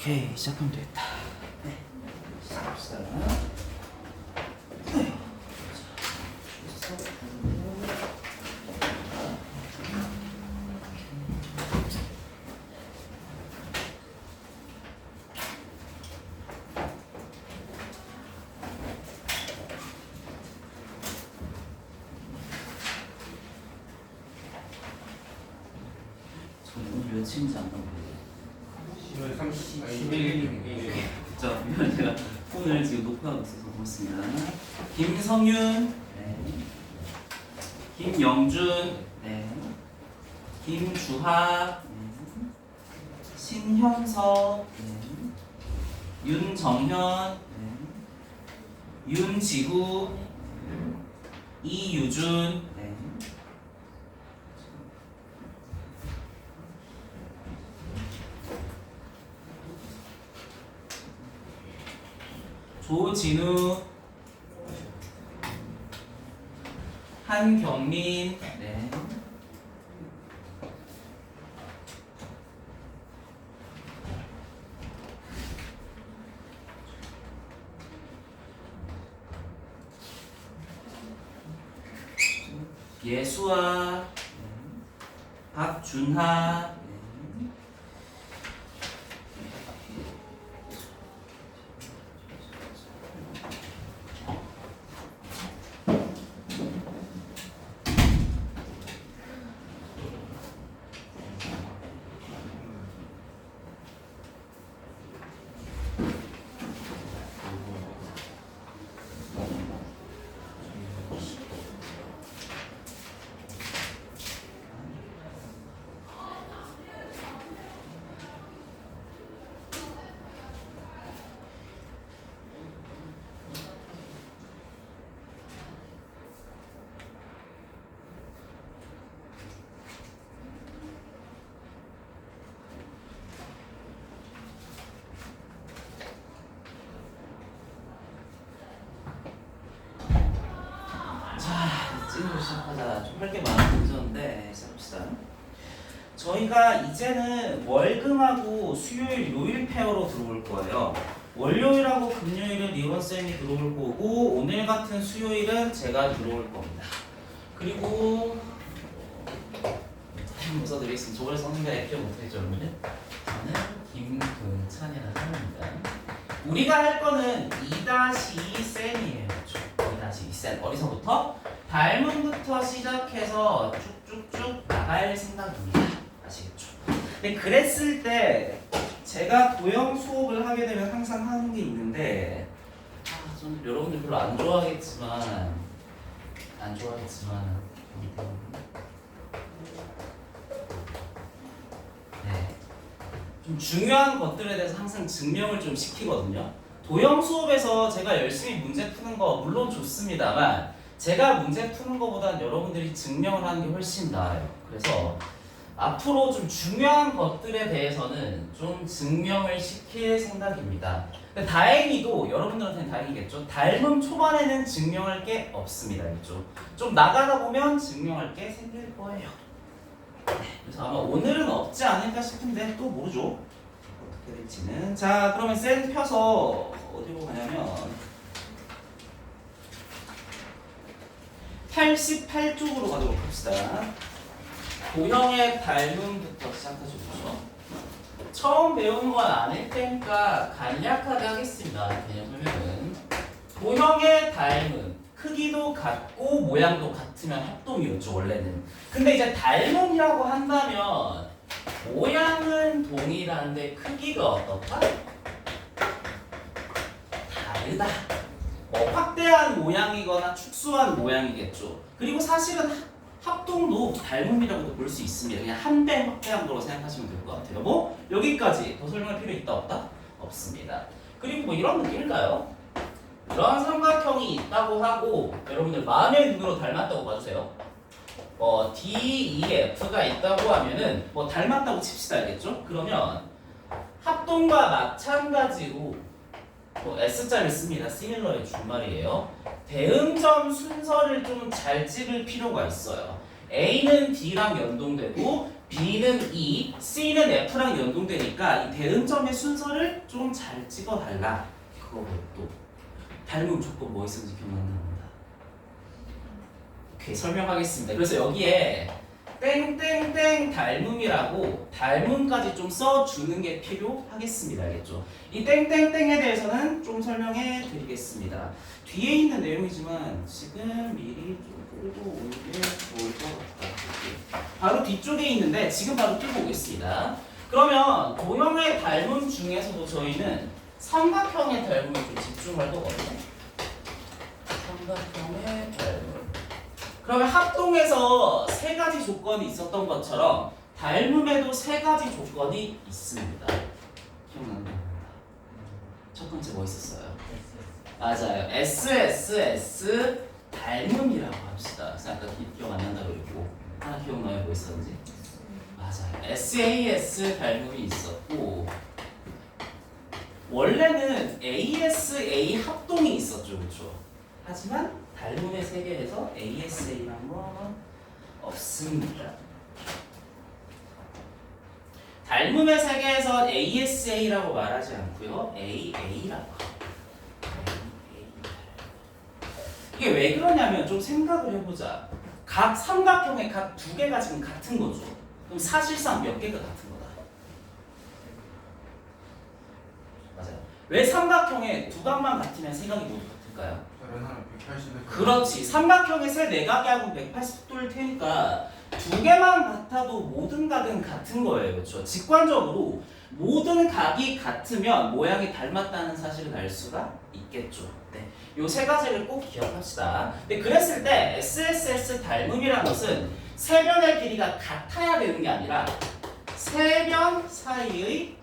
오케이, 시작하면 되겠다. 네, 시작합시다. 저는 며칠인지 안 나오고 10월 11일. 자, 제가 폰을 지금 녹화하고 있어서 고맙습니다. 김성윤, 네. 김영준, 네. 김주하, 네. 신현석, 네. 윤정현, 네. 윤지구, 이유준, 네. 조진우, 한경민, 네. 예수아, 네. 박준하, 네. 찐으로 시작하자. 좀 할 게 많아서 늦었는데 시작합시다. 저희가 이제는 월금하고 수요일, 요일 페어로 들어올 거예요. 월요일하고 금요일은 리원쌤이 들어올 거고 오늘 같은 수요일은 제가 들어올 겁니다. 그리고 한번 써드리겠습니다. 저번에 썼는데 기억 못하겠죠 여러분들? 저는 김근찬이라는 사람입니다. 우리가 할 거는 2-2쌤이에요. 2-2쌤. 어디서부터? 달문부터 시작해서 쭉쭉쭉 나갈 생각입니다. 아시겠죠? 근데 그랬을 때 제가 도형 수업을 하게 되면 항상 하는 게 있는데 좀 여러분들 별로 안 좋아하겠지만 네. 좀 중요한 것들에 대해서 항상 증명을 좀 시키거든요. 도형 수업에서 제가 열심히 문제 푸는 거 물론 좋습니다만 제가 문제 푸는 것보다는 여러분들이 증명을 하는 게 훨씬 나아요. 그래서 앞으로 좀 중요한 것들에 대해서는 좀 증명을 시킬 생각입니다. 근데 다행히도 여러분들한테는 다행이겠죠. 닮음 초반에는 증명할 게 없습니다. 그렇죠? 좀 나가다 보면 증명할 게 생길 거예요. 그래서 아마 오늘은 없지 않을까 싶은데 또 모르죠. 어떻게 될지는. 자, 그러면 셀 펴서 어디로 가냐면 88쪽으로 가도록 합시다. 도형의 닮음부터 시작하죠. 처음 배우는 건 아닐 테니까 간략하게 하겠습니다. 그냥 설명은 도형의 닮음 크기도 같고 모양도 같으면 합동이었죠 원래는. 근데 이제 닮음이라고 한다면 모양은 동일한데 크기가 어떻다? 다르다. 확대한 모양이거나 축소한 모양이겠죠. 그리고 사실은 합동도 닮음이라고도 볼 수 있습니다. 그냥 한 배 확대한 거로 생각하시면 될 것 같아요. 뭐 여기까지 더 설명할 필요 있다 없다? 없습니다. 그리고 뭐 이런 느낌일까요? 이런 삼각형이 있다고 하고 여러분들 마음의 눈으로 닮았다고 봐주세요. DEF가 있다고 하면은 뭐 닮았다고 칩시다, 알겠죠? 그러면 합동과 마찬가지로 S자를 씁니다. 시밀러의 준말이에요. 대응점 순서를 좀 잘 찍을 필요가 있어요. A는 D랑 연동되고 B는 E, C는 F랑 연동되니까 이 대응점의 순서를 좀 잘 찍어달라. 그거고 닮음 조건 뭐 있었는지 기억난답니다. 오케이, 설명하겠습니다. 그래서 여기에 땡땡땡 닮음이라고 닮음까지 좀 써주는 게 필요하겠습니다. 알겠죠? 이 땡땡땡에 대해서는 좀 설명해 드리겠습니다. 뒤에 있는 내용이지만 지금 미리 좀 끌고 오는 게 좋을 것 같다. 바로 뒤쪽에 있는데 지금 바로 끌고 오겠습니다. 그러면 도형의 닮음 중에서도 저희는 삼각형의 닮음에 좀 집중할 거거든요. 삼각형의 닮음. 그러면 합동에서 세 가지 조건이 있었던 것처럼 닮음에도 세 가지 조건이 있습니다. 기억난다. 첫 번째 뭐 있었어요? 맞아요. SSS 닮음이라고 합시다. 그래서 아까 기억 안 난다고 그랬고 하나 기억나요? 뭐 있었는지? 맞아요. SAS 닮음이 있었고 원래는 ASA 합동이 있었죠. 그렇죠? 하지만 닮음의 세계에서 ASA란 건 없습니다. 닮음의 세계에서 ASA라고 말하지 않고요. AA라고 합니다. 이게 왜 그러냐면 좀 생각을 해보자. 각 삼각형의 각 두 개가 지금 같은 거죠. 그럼 사실상 몇 개가 같은 거다. 맞아요. 왜 삼각형의 두 각만 같으면 세 각이 모두 같을까요? 다른 하나 180에 그렇지. 삼각형의 세 내각하고 180도일 테니까 두 개만 같아도 모든 각은 같은 거예요. 그렇죠? 직관적으로 모든 각이 같으면 모양이 닮았다는 사실을 알 수가 있겠죠. 네. 요 세 가지를 꼭 기억합시다. 근데 그랬을 때 SSS 닮음이라는 것은 세 변의 길이가 같아야 되는 게 아니라 세 변 사이의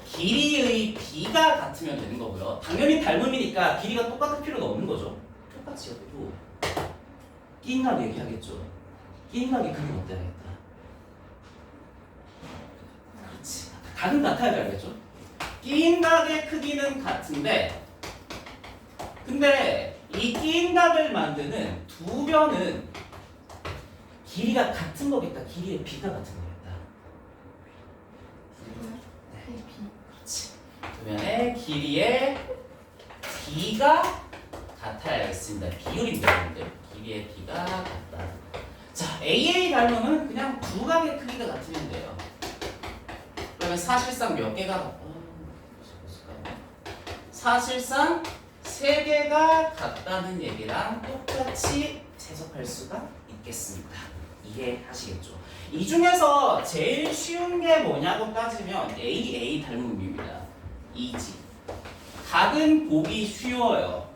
길이의 비가 같으면 되는 거고요. 당연히 닮음이니까 길이가 똑같을 필요는 없는 거죠. 똑같이 여기도 끼인 각 얘기하겠죠. 끼인 각의 크기는 어때야겠다. 그렇지. 각은 같아야 되겠죠. 끼인 각의 크기는 같은데 근데 이 끼인 각을 만드는 두 변은 길이가 같은 거겠다. 길이의 비가 같은 거겠다. 두 변의 길이의 비가 같아야겠습니다. 비율입니다, 여러분들. 길이의 비가 같다. 자, AA 닮음은 그냥 두 각의 크기가 같으면 돼요. 그러면 사실상 몇 개가 사실상 세 개가 같다는 얘기랑 똑같이 해석할 수가 있겠습니다. 이해하시겠죠? 이 중에서 제일 쉬운 게 뭐냐고 따지면 AA 닮음입니다. 이지. 각은 보기 쉬워요.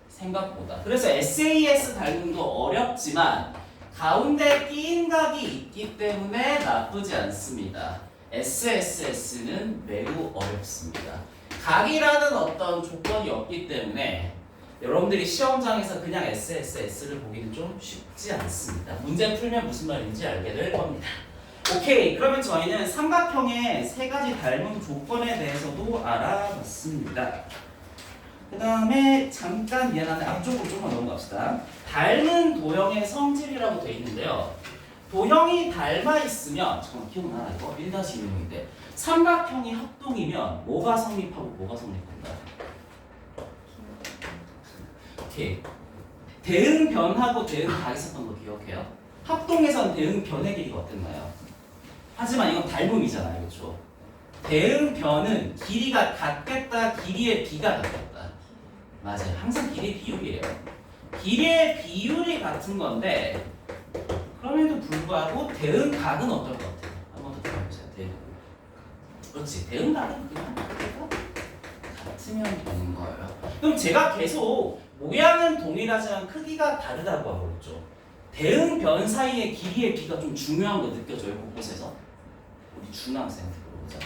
생각보다. 그래서 SAS 닮음도 어렵지만 가운데 끼인 각이 있기 때문에 나쁘지 않습니다. SSS는 매우 어렵습니다. 각이라는 어떤 조건이 없기 때문에 여러분들이 시험장에서 그냥 SSS를 보기는 좀 쉽지 않습니다. 문제 풀면 무슨 말인지 알게 될 겁니다. 오케이, 그러면 저희는 삼각형의 세 가지 닮음 조건에 대해서도 알아봤습니다. 그 다음에 잠깐 미안한데 앞쪽으로 조금만 넘어갑시다. 닮은 도형의 성질이라고 되어 있는데요. 도형이 닮아 있으면 잠깐만 기억나 이거 1-1인데 삼각형이 합동이면 뭐가 성립하고 뭐가 성립한다? 오케이. 대응변하고 대응각 있었던 거 기억해요? 합동에선 대응변의 길이가 어땠나요? 하지만 이건 닮음이잖아요. 그렇죠? 대응변은 길이가 같겠다, 길이의 비가 같겠다. 맞아요. 항상 길이의 비율이에요. 길이의 비율이 같은 건데 그럼에도 불구하고 대응각은 어떨 것 같아요? 한 번 더 들어보세요. 대응각. 그렇지. 대응각은 그냥 같으면 되는 거예요. 그럼 제가 계속 모양은 동일하지만 크기가 다르다고 하고 있죠. 대응변 사이의 길이의 비가 좀 중요한 거 느껴져요. 곳곳에서. 우리 중학생한테 물어보자.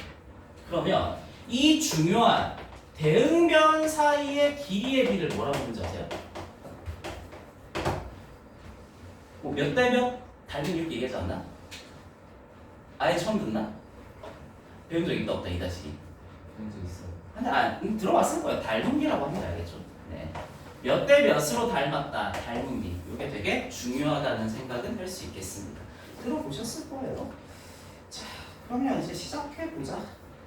그러면 이 중요한 대응변 사이의 길이의 비를 뭐라고 부르는지 아세요? 뭐 몇 대 몇? 닮은 이렇게 얘기하지 않나? 아예 처음 듣나? 배운 적 있다 없다 이 다시 배운 적 있어. 근데 들어봤을 거예요. 닮음비라고 하면 알겠죠? 네. 몇 대 몇으로 닮았다. 닮음비. 이게 되게 중요하다는 생각은 할 수 있겠습니다. 들어보셨을 거예요. 자, 그러면 이제 시작해보자.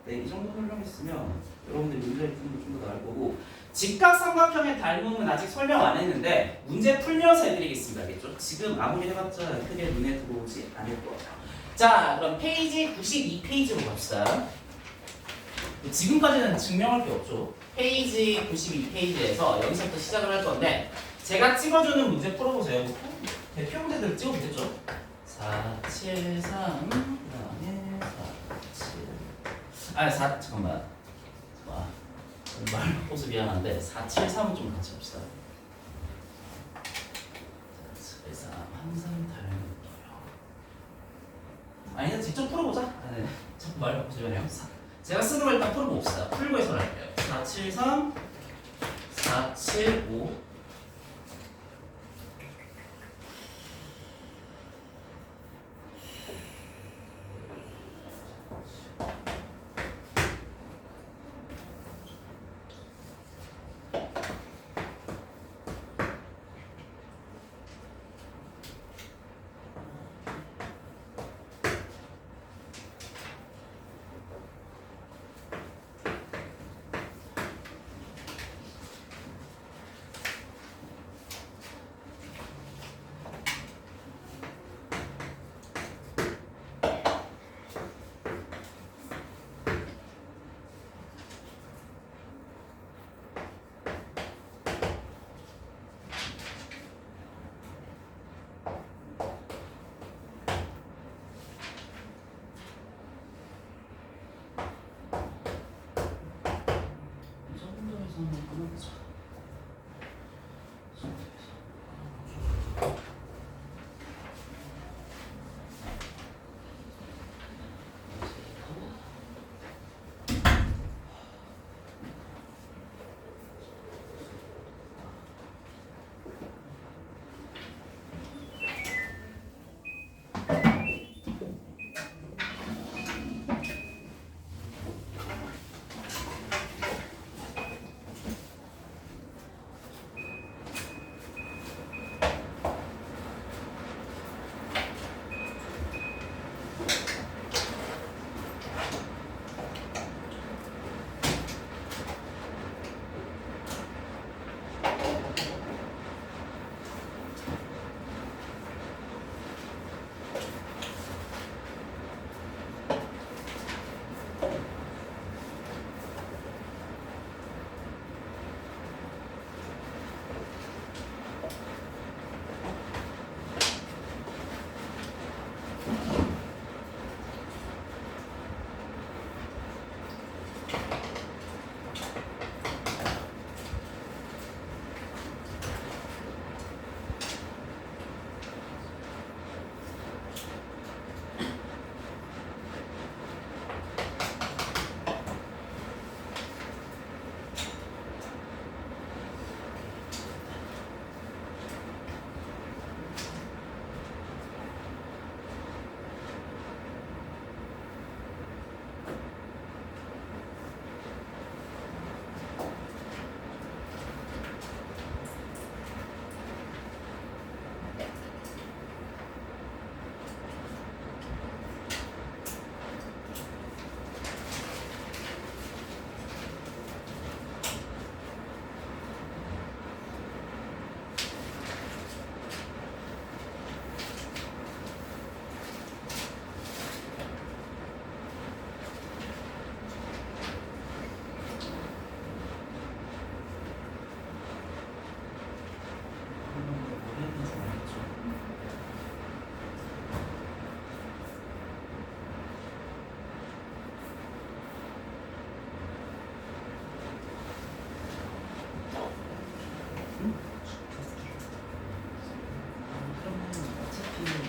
네, 이 정도 설명했으면 여러분들 문제를 푸는 게 좀 더 나을 거고, 직각삼각형의 닮음은 아직 설명 안 했는데 문제 풀면서 해드리겠습니다. 알겠죠? 지금 아무리 해봤자 크게 눈에 들어오지 않을 거예요. 자, 그럼 페이지 92페이지로 갑시다. 지금까지는 증명할 게 없죠. 페이지 92페이지에서 여기서부터 시작을 할 건데, 제가 찍어주는 문제 풀어보세요. 대표 문제들을 찍어보겠죠. 4, 7, 3, 그 다음에 4, 7. 4, 잠깐만. 말 바꿔서 미안한데 4, 7, 3은 좀 같이 합시다. 4, 7, 3, 항상 닮은 거요. 아니, 직접 풀어보자. 네. 자꾸 말 바꾸지 마요. 제가 쓰는 걸 일단 풀어봅시다. 풀고 해설할게요. 4, 7, 3, 4, 7, 5.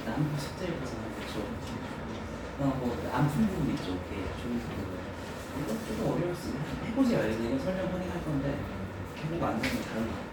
남은 숙제를 보잖아요. 그렇죠. 뭐안 푼 부분 있죠. 이렇게 좋은 부분. 이거 조금 어려울 수 있는. 해보지 말고 이거 설명 확인할 건데 해보고 안 되면 다른 거.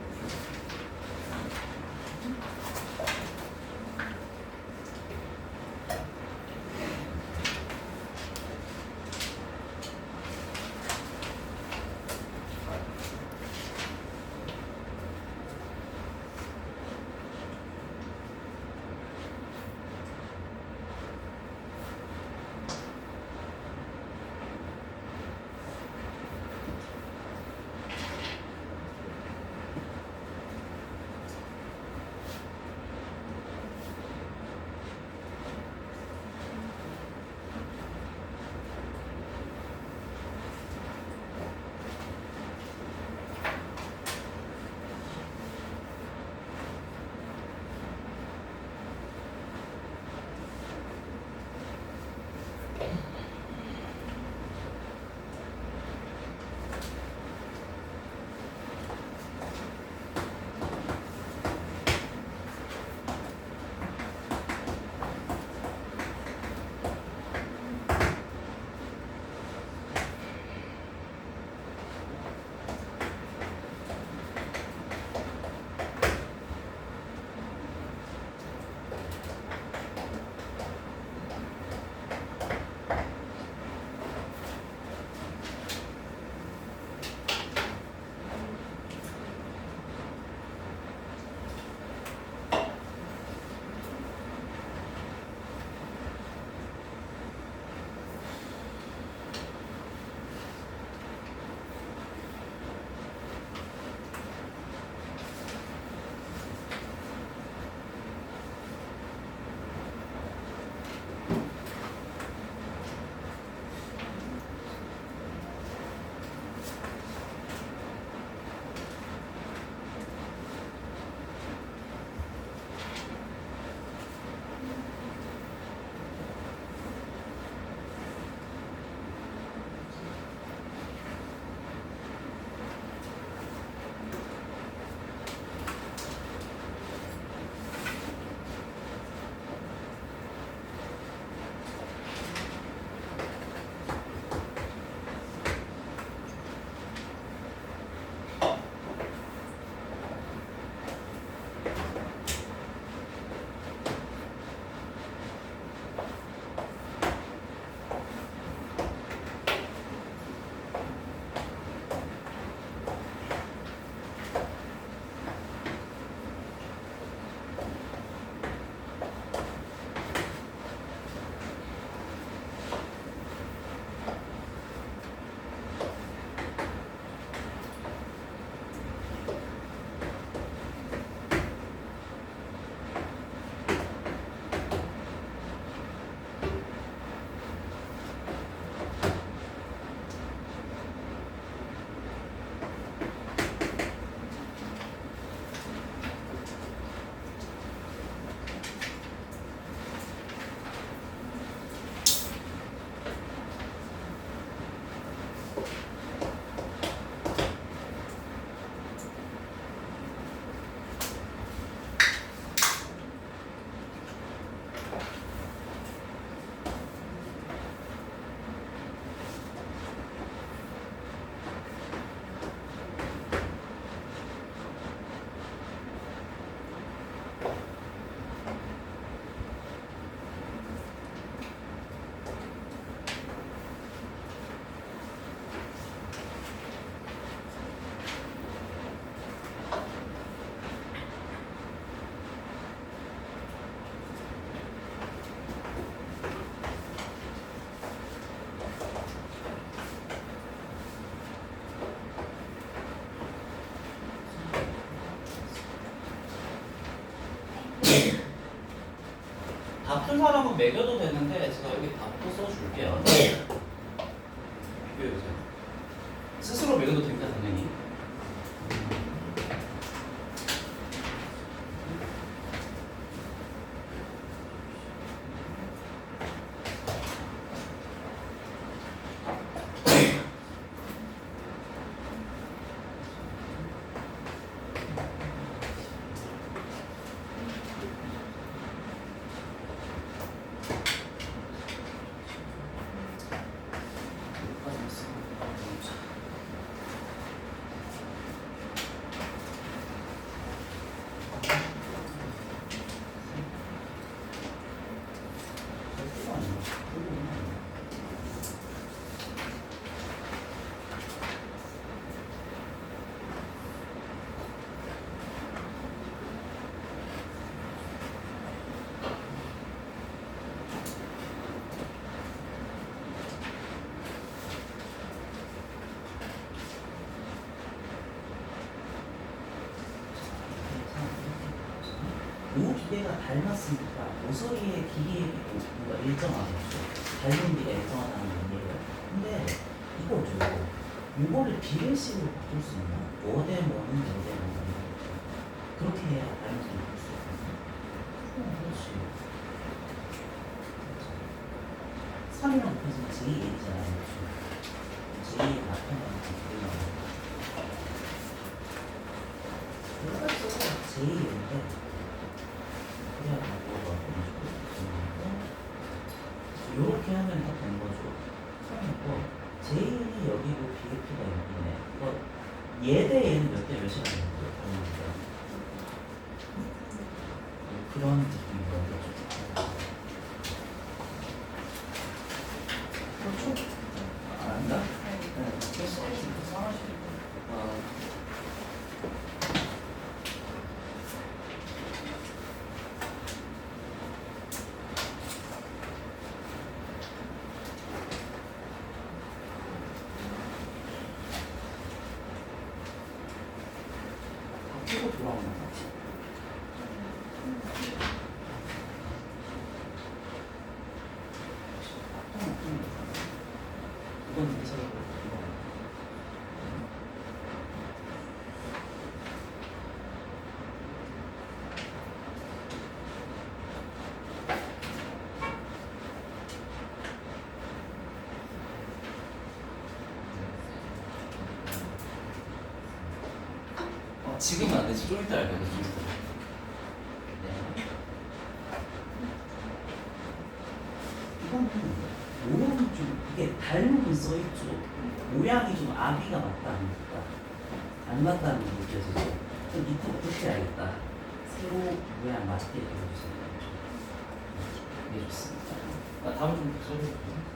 다 푼 사람은 매겨도 되는데 제가 여기 답도 써줄게요. 비교해보세요. 스스로 매겨도 됩니다, 당연히. 요 기계가 닮았으니까 모서리의 길이가 일정하겠죠. 닮은 길이가 일정하다는 얘기예요. 근데 이거죠. 이거를 비례식으로 바꿀 수 있나? 5대5는 5대5. 그렇게 해야 닮은색을 바꿀 수 있거든요. 그렇지. 3이랑 곱해지면 j1이잖아요. j 나타나는 게 그래서 j1인데 그냥 바꿔서 이렇게 하면 다 된 거죠. 그러니까 J는 여기고 BF가 여기네. 이거 얘 대 얘는 몇 대 몇이나 되는 거예요? 그런 느낌인 거죠. 그렇죠? 안다? 네. 그래서 바뀌고 돌아오는 거지. 이건 회사로 지금은 안 되지. 좀 이따 알 거거든. 네. 이거는 모양이 좀 이게 닮은 써있죠. 모양이 좀 아비가 맞다니까 안 맞다는 게 느껴지죠. 그럼 밑에 어떻게 알겠다. 새로 모양 맞게 해주세요. 네, 좋습니다. 다음 좀 써주세요.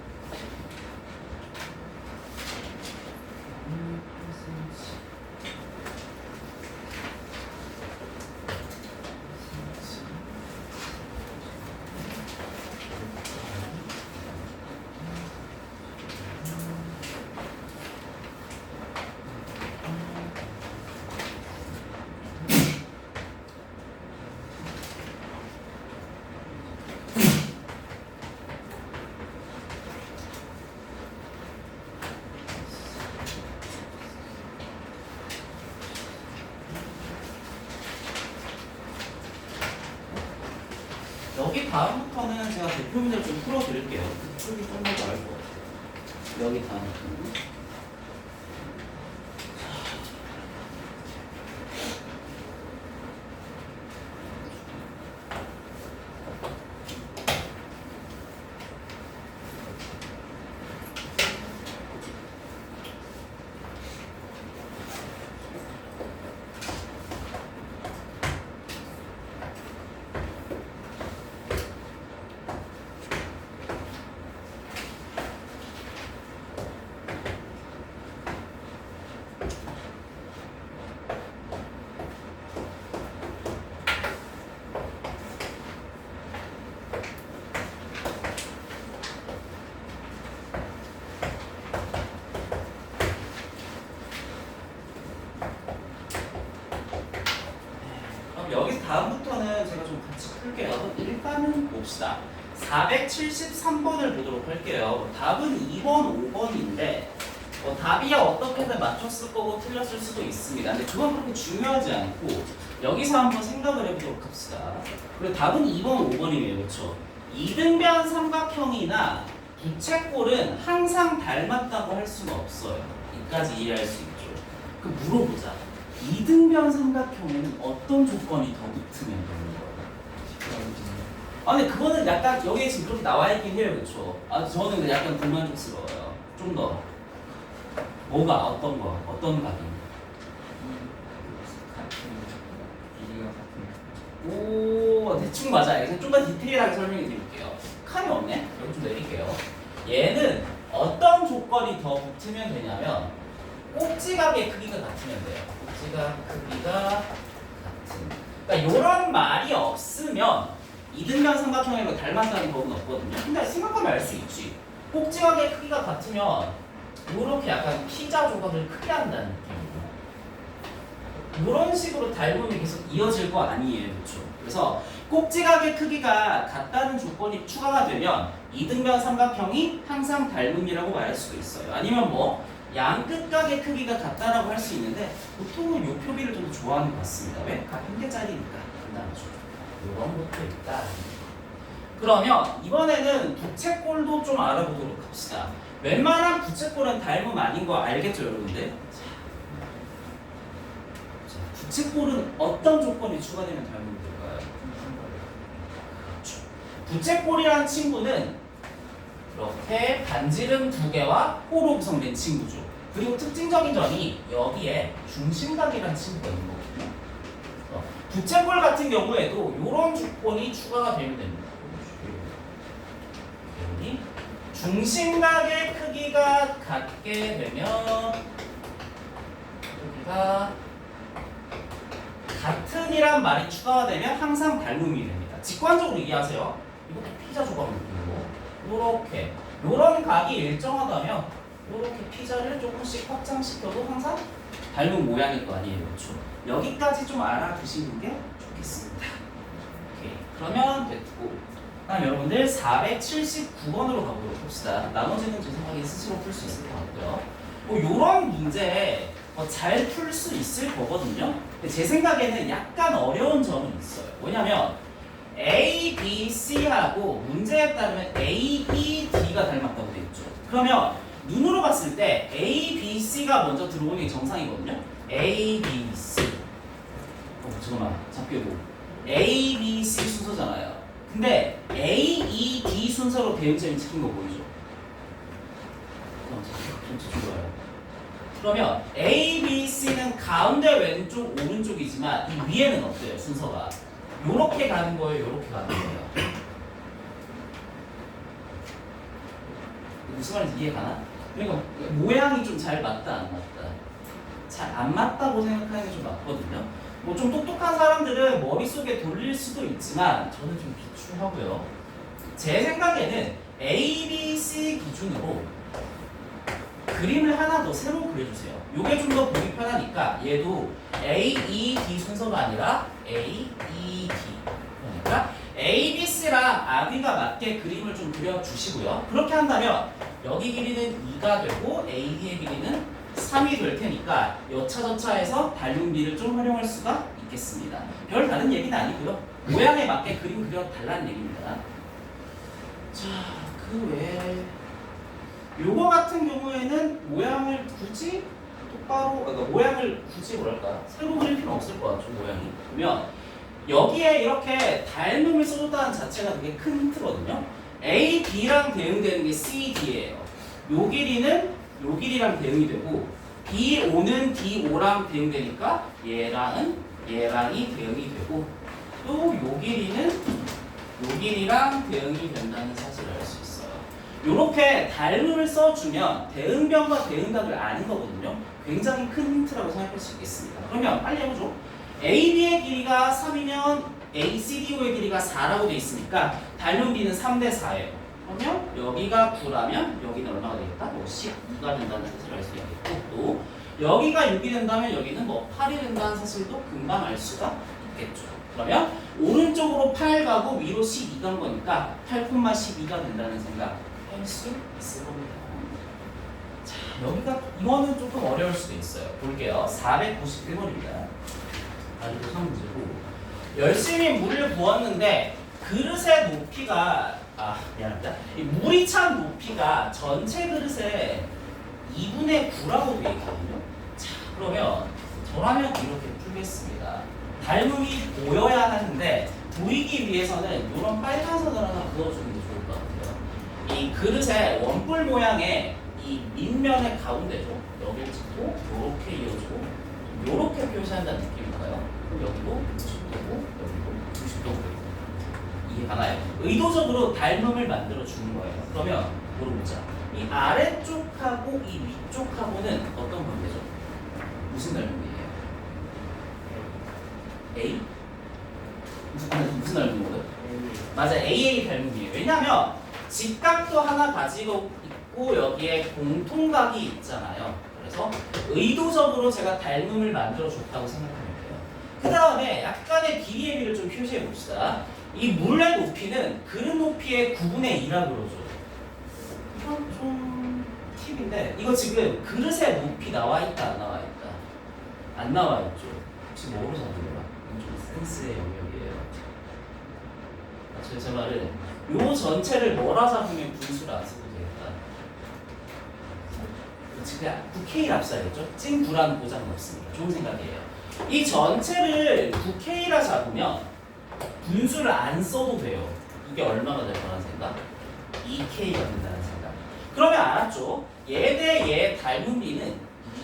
여기 다음부터는 제가 대표 문제를 좀 풀어드릴게요. 풀기 좀 더 나을 것 같아요. 여기 다음부터는 다음부터는 제가 좀 같이 풀게요. 일단은 봅시다. 473번을 보도록 할게요. 답은 2번, 5번인데 답이 어떻게든 맞췄을 거고 틀렸을 수도 있습니다. 근데 그건 그렇게 중요하지 않고 여기서 한번 생각을 해보도록 합시다. 그리고 답은 2번, 5번이에요. 그렇죠? 이등변 삼각형이나 부채꼴은 항상 닮았다고 할 수는 없어요. 이까지 이해할 수 있죠. 그 물어보자. 이등변 삼각형에는 어떤 조건이 더 붙으면 되는 거예요? 아 근데 그거는 약간 여기에 지금 그렇게 나와 있긴 해요. 그렇죠? 아 저는 약간 불만족스러워요. 좀 더. 뭐가 어떤 거? 어떤 각이? 오 대충 맞아요. 좀 더 디테일하게 설명해 드릴게요. 칸이 없네? 여기 좀 내릴게요. 얘는 어떤 조건이 더 붙으면 되냐면 꼭지각의 크기가 같으면 돼요. 꼭지각 크기가 같은. 그러니까 이런 말이 없으면 이등변 삼각형이랑 닮았다는 법은 없거든요. 근데 생각하면 알 수 있지. 꼭지각의 크기가 같으면 이렇게 약간 피자 조각을 크게 한다는 느낌이고 이런 식으로 닮음이 계속 이어질 거 아니에요. 그렇죠? 그래서 꼭지각의 크기가 같다는 조건이 추가가 되면 이등변 삼각형이 항상 닮음이라고 말할 수도 있어요. 아니면 뭐 양끝각의 크기가 같다라고 할 수 있는데 보통은 요 표기를 좀 더 좋아하는 것 같습니다. 왜? 각 한 개짜리니까 간단하죠. 이런 것도 있다. 그러면 이번에는 부채꼴도 좀 알아보도록 합시다. 웬만한 부채꼴은 닮음 아닌 거 알겠죠, 여러분들? 자, 부채꼴은 어떤 조건이 추가되면 닮음이 될까요? 그렇죠. 부채꼴이라는 친구는 이렇게 반지름 두 개와 호로 구성된 친구죠. 그리고 특징적인 점이 여기에 중심각이라는 친구가 있는 거거든요. 부채꼴 같은 경우에도 이런 조건이 추가가 되면 됩니다. 여기 중심각의 크기가 같게 되면 여기가 같은이란 말이 추가가 되면 항상 닮음이 됩니다. 직관적으로 이해하세요. 이것도 피자 조각 느낌으로 이렇게 이런 각이 일정하다면 이렇게 피자를 조금씩 확장시켜도 항상 닮은 모양일 거 아니에요. 그렇죠? 여기까지 좀 알아두시는 게 좋겠습니다. 오케이. 그러면 됐고 그다음 여러분들 479번으로 가보도록 합시다. 나머지는 제 생각에 스스로 풀 수 있을 것 같고요. 뭐 이런 문제 잘 풀 수 있을 거거든요. 근데 제 생각에는 약간 어려운 점은 있어요. 뭐냐면 A, B, C하고 문제에 따르면 A, E, D가 닮았다고 되어 있죠. 그러면 눈으로 봤을 때 A, B, C가 먼저 들어오는 게 정상이거든요. A, B, C. 잠깐만 잡혀고 A, B, C 순서잖아요. 근데 A, E, D 순서로 대응점이 찍힌 거 보이죠? 진짜 좋아요. 그러면 A, B, C는 가운데 왼쪽, 오른쪽이지만 이 위에는 어때요? 순서가 요렇게 가는 거예요? 요렇게 가는 거예요? 무슨 말인지 이해가나? 그러니까 모양이 좀 잘 맞다 안 맞다? 잘 안 맞다고 생각하는 게 좀 맞거든요. 뭐 좀 똑똑한 사람들은 머릿속에 돌릴 수도 있지만 저는 좀 비추하고요. 제 생각에는 A, B, C 기준으로 그림을 하나 더 새로 그려주세요. 요게 좀 더 보기 편하니까 얘도 A, E, D 순서가 아니라 A, E, D. 그러니까 A, B, C랑 아비가 맞게 그림을 좀 그려주시고요. 그렇게 한다면 여기 길이는 2가 되고 A, D의 길이는 3이 될 테니까 여차저차해서 닮은비를 좀 활용할 수가 있겠습니다. 별 다른 얘기는 아니고요. 모양에 맞게 그림 그려달라는 얘기입니다. 자, 그 외에 요거 같은 경우에는 모양을 굳이 똑바로 그러니까 모양을 굳이 뭐랄까 새로 그릴 필요는 없을 것 같죠. 모양이 그러면 여기에 이렇게 닮음을 써줬다는 자체가 되게 큰 힌트거든요. A, B랑 대응되는 게 C, D예요. 요 길이는 요 길이랑 대응이 되고 B, O는 D, O랑 대응되니까 얘랑이 대응이 되고 또 요 길이는 요 길이랑 대응이 된다는 사실을 알 수 있어요. 요렇게 닮음을 써주면 대응변과 대응각을 아는 거거든요. 굉장히 큰 힌트라고 생각할 수 있겠습니다. 그러면 빨리 해보죠. AB의 길이가 3이면 ACDO의 길이가 4라고 돼 있으니까 닮은 B는 3대 4예요. 그러면 여기가 9라면 여기는 얼마가 되겠다? 뭐 12가 된다는 사실을 알 수 있겠고 또 여기가 6이 된다면 여기는 뭐 8이 된다는 사실도 금방 알 수가 있겠죠. 그러면 오른쪽으로 8 가고 위로 12 간 거니까 8,12가 된다는 생각 할 수 있을 겁니다. 자, 여기가 이거는 조금 어려울 수도 있어요. 볼게요. 491번입니다. 아직도 3문제고 열심히 물을 부었는데 그릇의 높이가 미안합니다. 이 물이 찬 높이가 전체 그릇의 2분의 9라고 되어 있거든요. 자, 그러면 저라면 이렇게 풀겠습니다. 닮음이 보여야 하는데 보이기 위해서는 이런 빨간 선을 하나 그어주는 게 좋을 것 같아요. 이 그릇의 원뿔 모양의 이 밑면의 가운데죠. 여기를 찍고 이렇게 이어주고 이렇게 표시한다는 느낌일까요? 그럼 여기도 90도고 여기도 90도고 이해가나요? 의도적으로 닮음을 만들어 주는 거예요. 그러면 물어보자. 이 아래쪽하고 이 위쪽하고는 어떤 관계죠? 무슨 닮음이에요? A? 무슨 닮음이거든? 맞아, AA 닮음이에요. 왜냐면 직각도 하나 가지고 있고 여기에 공통각이 있잖아요. 그래서 의도적으로 제가 닮음을 만들어 줬다고 생각하면 돼요. 그 다음에 약간의 길이의 비를 좀 표시해 봅시다. 이 물의 높이는 그릇 높이의 9분의 2라고 그러죠. 이건 좀 팁인데 이거 지금 그릇의 높이 나와 있다 안 나와 있다? 안 나와 있죠. 혹시 뭐로 잡는 거야? 이건 좀 센스의 영역이에요. 제 말은 요 전체를 뭐라 잡으면 분수를 안 써도 되겠다. 지금 9K 랍사였죠? 찐 9라는 보장은 없습니다. 좋은 생각이에요. 이 전체를 9K라 잡으면 분수를 안 써도 돼요. 이게 얼마가 될 거라는 생각? 2K가 된다는 생각. 그러면 알았죠? 얘 대 얘 닮음비는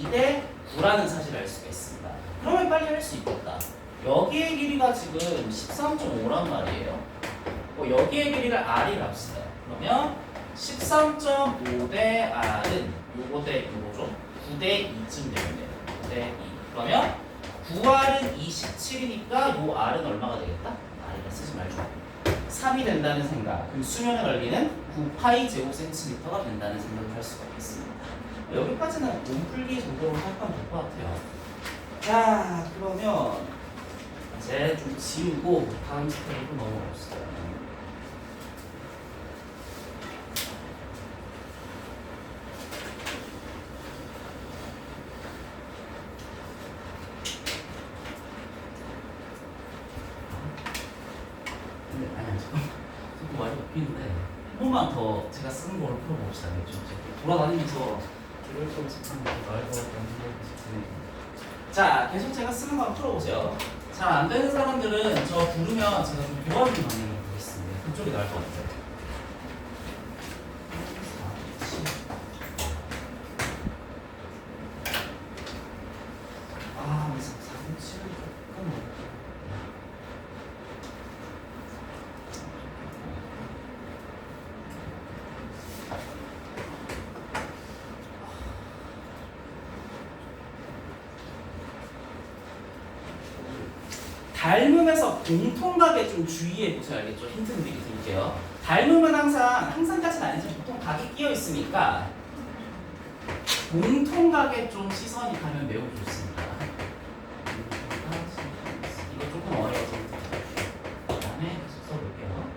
2대 9라는 사실을 알 수가 있습니다. 그러면 빨리 할 수 있겠다. 여기의 길이가 지금 13.5란 말이에요. 여기의 길이를 R이라고 합시다. 그러면 13.5 대 R은 요거 대 요거죠. 9대 2쯤 되면 돼요. 9대 2. 그러면 9R은 27이니까 요 R은 얼마가 되겠다? R이라 쓰지 말죠. 3이 된다는 생각. 그럼 수면에 걸리는 9파이 제곱센티미터가 된다는 생각을 할 수가 있겠습니다. 여기까지는 몸풀기 정도로 할건 될 것 같아요. 자, 그러면 이제 좀 지우고 다음 스텝으로 넘어갑시다. 많이 바뀌는데 한 번만 더 제가 쓰는 걸 풀어봅시다. 좀 돌아다니면서 교육 좀 하는 게 나을 것 같다는 생각이 드네요. 자, 계속 제가 쓰는 거 한번 풀어보세요. 잘 안 되는 사람들은 저 부르면 제가 좀 도와주는 방향으로 보겠습니다. 그쪽이 나을 것 같아요. 아, 407은 조금 어렵다. 닮음에서 공통각에 좀 주의해 보셔야 알겠죠? 힌트를 드릴게요. 닮음은 항상까지는 아니지만 보통 각이 끼어 있으니까 공통각에 좀 시선이 가면 매우 좋습니다. 이거 조금 어려워서 그 다음에 써볼게요.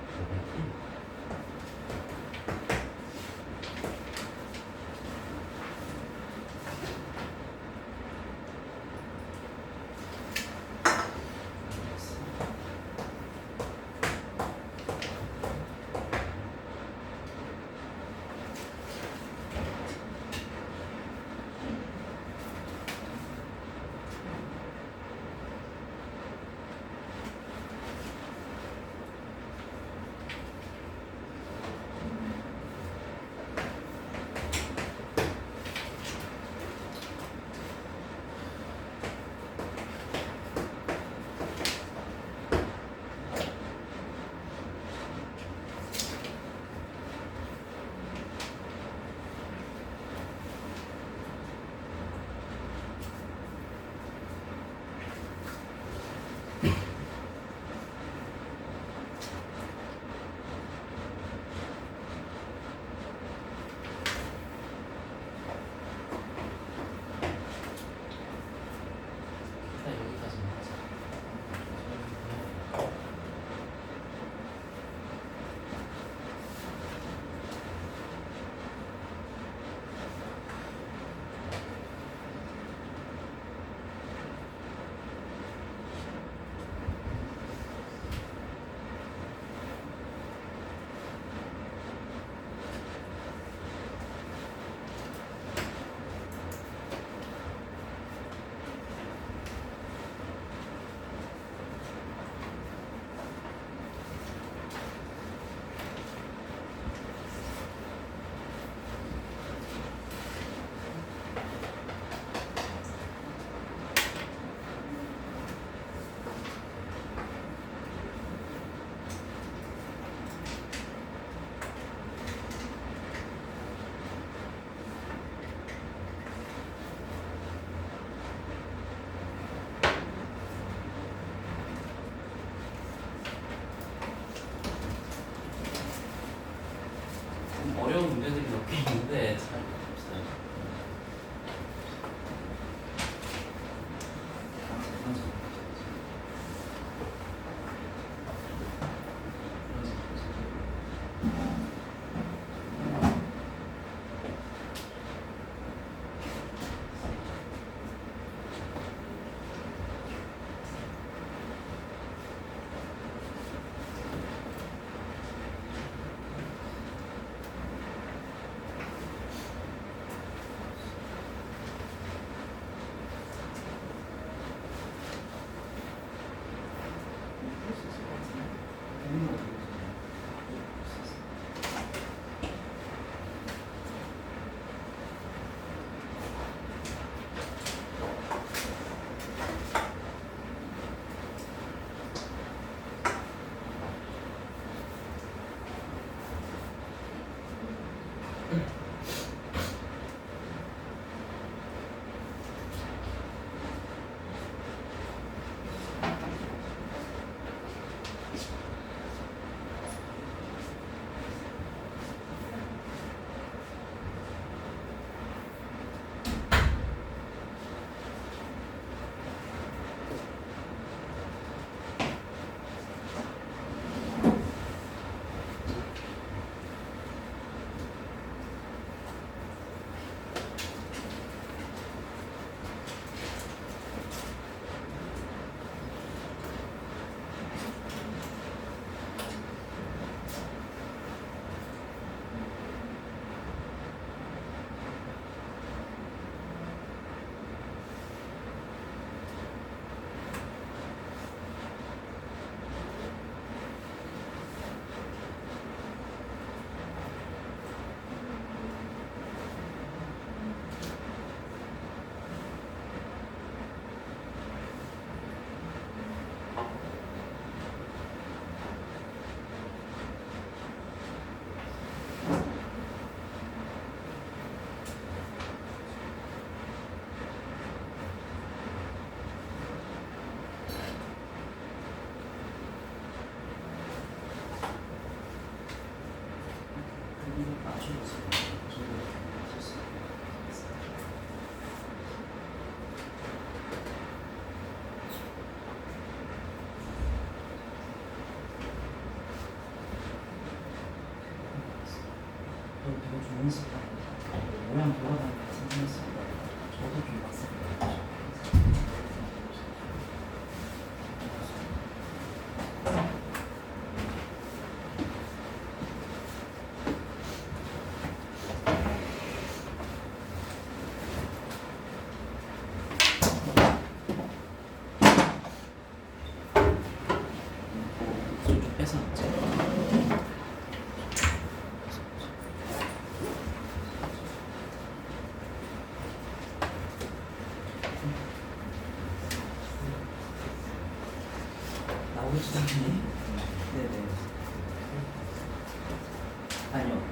끝났습니다. 저도 좀 빡셉니다. 좀 뺏어 먹자. 나오지도 않네. 네네. 아니요.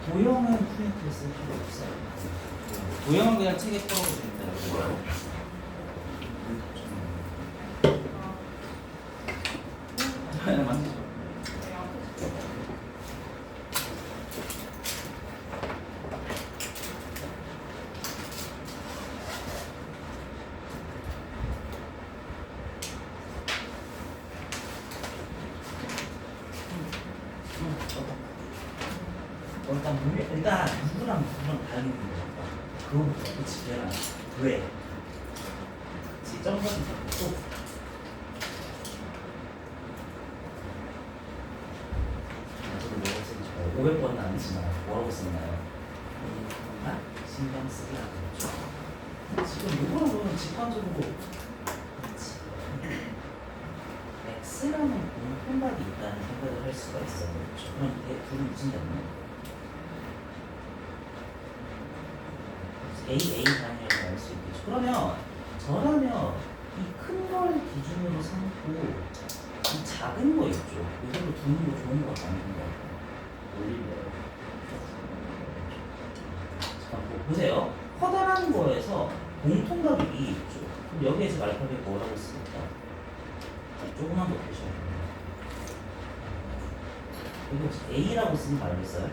도형은 프린트를 쓸 필요 없어요. 도형은 그냥 책에 풀어보시면 돼요. 네, 맞죠. 일단 누구랑 다른 거니까 그거부터 그치 걔랑 왜? 그치 점점이 또 500번은 아니지만 뭐라고 썼나요? 신경 쓰기 하고 지금 이거는 직관적으로 그렇지 X라는 공통각이 있다는 생각을 할 수가 있어요. 그렇죠? 그럼 이게 둘이 무슨 닮네? A 단위라고 알 수 있겠죠. 그러면 저라면 이 큰 걸 기준으로 삼고 이 작은 거 있죠. 이걸로 두는 거 좋은 거 아닌 거 올릴래요. 잠깐 보세요. 커다란 거에서 공통각이 이 있죠. 그럼 여기에서 알파벳 뭐라고 쓸까? 조금만 더 보셔야 돼요. 여기 혹시 A라고 쓰는 거 알겠어요?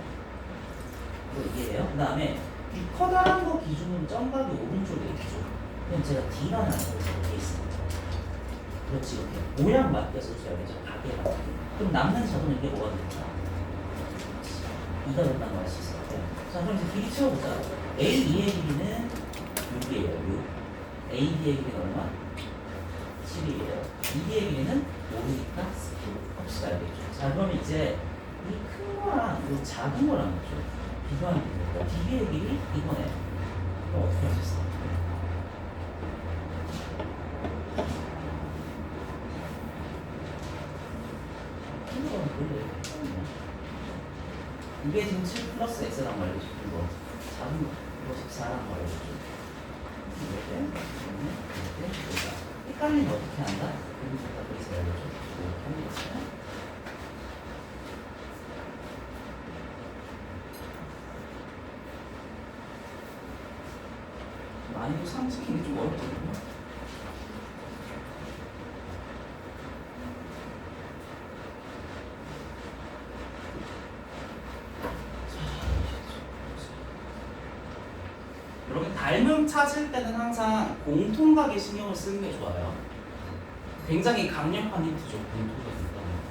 이거 이해해요? 그 다음에 이 커다란 거 기준으로 점각이 오른쪽에 있죠. 그럼 제가 D라는 알파벳을 이렇게 있습니다. 그렇지, 이렇게 모양 맡겨서 써야겠죠. 가게 맞게. 그럼 남는 자동은 이게 뭐가 될까? 2가 된다고 할 수 있어요. 네. 자, 그럼 이제 길이 채워보자. A2의 길이는 6이에요. 6. AD의 길이는 얼마? 7이에요. BD의 길이는 모르니까 9 값이 나야겠죠. 자, 그럼 이제 이 큰 거랑 이 작은 거랑 좀 비교하면 됩니다. DB의 길이 이거네. 그럼 어떻게 할 수 있어요? 이게 지금 7 플러스 X란 말이죠. 이거 작은 거, 이거 14란 말이죠. 이렇게 헷갈리면 어떻게 한다? 여기 갖다 여기서 알려줘. 이렇게 하는 거잖아요. 많이 상식이 좀 어렵거든요. 여러분 닮음 찾을 때는 항상 공통각에 신경을 쓰는 게 좋아요. 굉장히 강력한 힌트죠. 공통각이 있다는 거.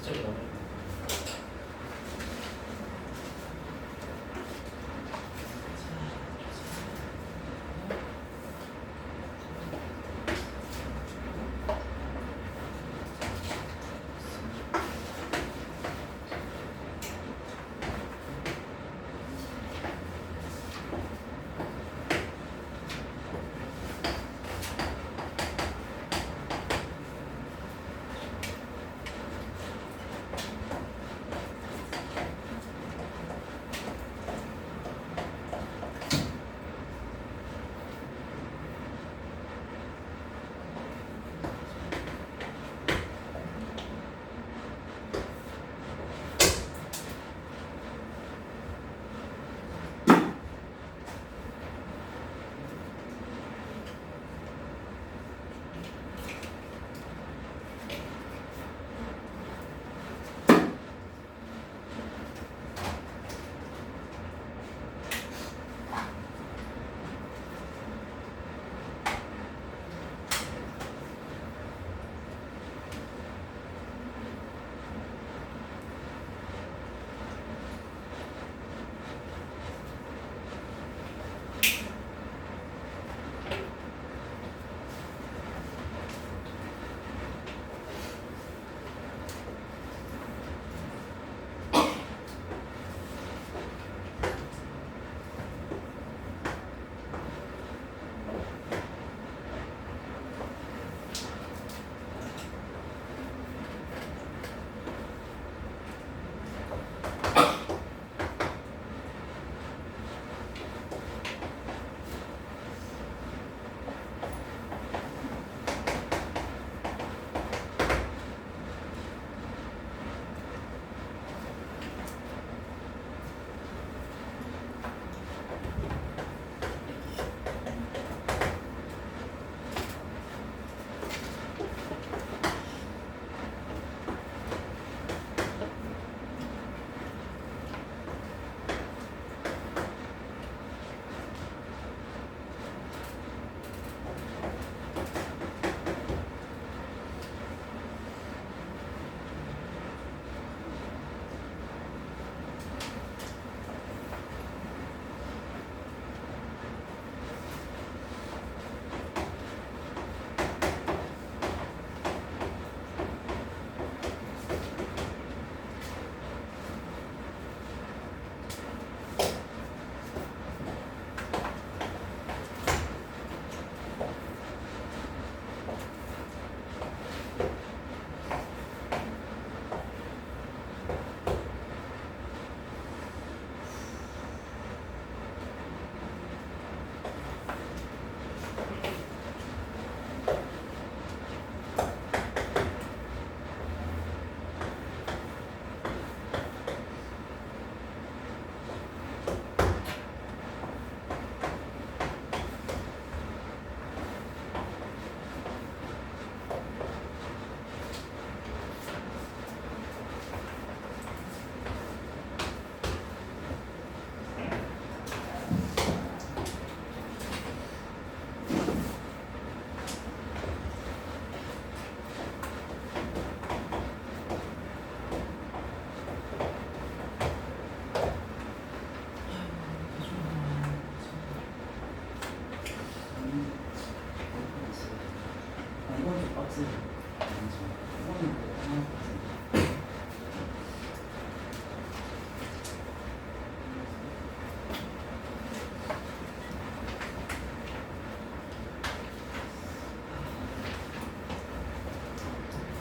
직접 넣어요.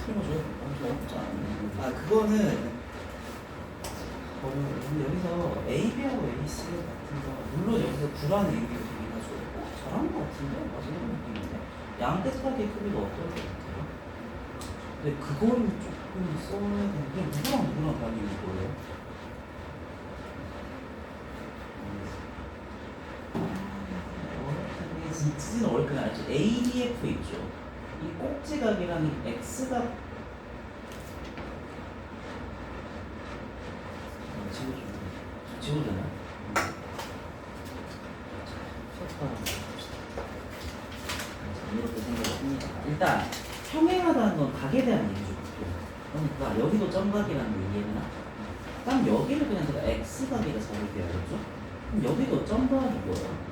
풀어줘요. 어렵지 않아요. 아 그거는 근데 여기서 AB하고 AC 같은 거 물론 여기서 구라는 의미가 되긴 하죠. 잘하는 것 같은데 마지막 느낌인데 양대타기의 크기가 어떨 것 같아요? 근데 그거를 조금 써야 되는데 누구랑 다니는 거예요? 진짜 어렵긴 알죠. ADF 있죠. 이 꼭지각이라는 X각 지워주나? 이렇게 생각을 합니다. 일단 평행하다는 건 각에 대한 얘기죠. 그러니까 여기도 점각이라는 거 이해되나? 그럼 여기를 그냥 제가 x각이라 잡을게요. 알겠죠? 그럼 여기도 점각이고요.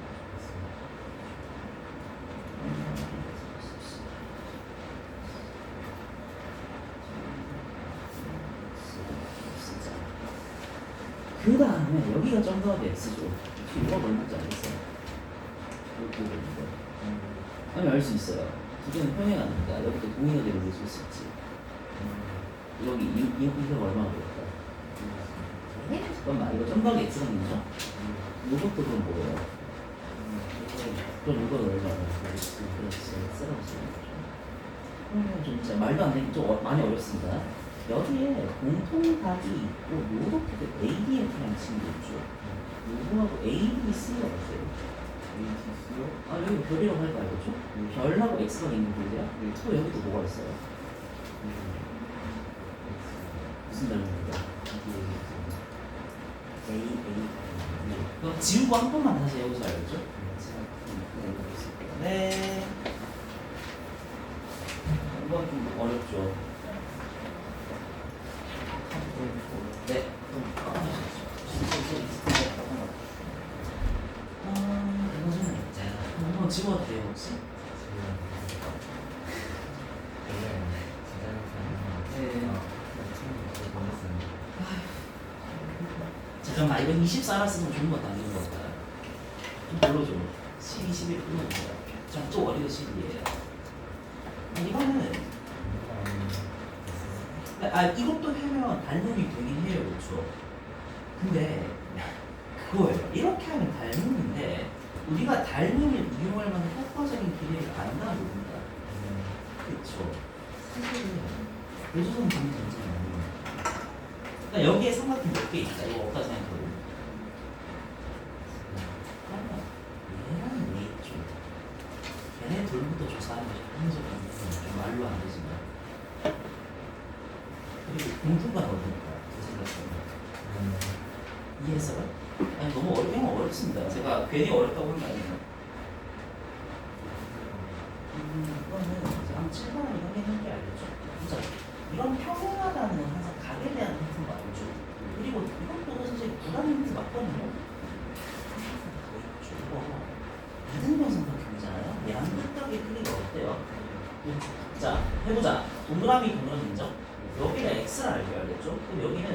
그 다음에 여기가 점각이 x죠. 혹시 이거 얼마인지 알겠어요? 아니 알 수 있어요. 두 개는 평행하니까 여기도 동의가 되는 걸 쓸 수 있지. 여기 이거 얼마나 되겠다. 잠깐만 이거 점각이 x가 있죠? 이것도 그럼 뭐예요? 그럼 이거 얼마나? 그렇지 x라고 쓰는 거죠. 그러면 좀 진짜 말도 안 되게 좀 많이 어렵습니다. 여기에 공통각이 있고 요렇게 ADF랑 치는 게 있죠. 요거하고 ABC가 있어요. ATC요? 아 여기 별이라고 할까 이거죠? 별하고 x가 있는 곳이야? 또 여기도 뭐가 있어요? 무슨 닮은이야? 그럼 지우고 한 번만 다시 여기서 알겠죠? 네. 이건 좀 어렵죠. 네. 이거는 한번 지워도 돼요 혹시? 잠깐만 이건 24라 쓰면 좋은 것도 아닌 것 같다. 좀 불러줘. 12, 11 끊어주세요. 좀 어리도 12예요. 이거는 이것도 하면 닮음이 되긴 해요. 그렇죠? 근데 그거예요. 이렇게 하면 닮음인데 우리가 닮음을 이용할 만한 효과적인 기회를 안 나옵니다. 그렇죠? 사실은 요즘은 보면 굉장히 많이 그러니까 여기에 삼각형 몇 개 있다. 이거 어디다 생각해요? 얘랑 얘 있죠. 얘네 둘부터 조사하는 것이 합리적인 좀 말로 안 되지만 그리고 공통가 어디니까 그 생각하면 이해했어요? 아니 너무 어렵긴 어렵습니다. 제가 괜히 어렵다고 한 게 아니에요. 이거는 이제 한 7번을 확인한 게 알겠죠? 진짜 이런 평행하다는 건 항상 각에 대한 힌트가 알죠? 그리고 이것도 사실 불안 힌트 맞거든요? 이거 이등변 삼각형이잖아요? 얘랑 끝각의 크기가 어때요? 자, 해보자. 동그라미 인정? 여기는 x를 알겠죠? 그럼 여기는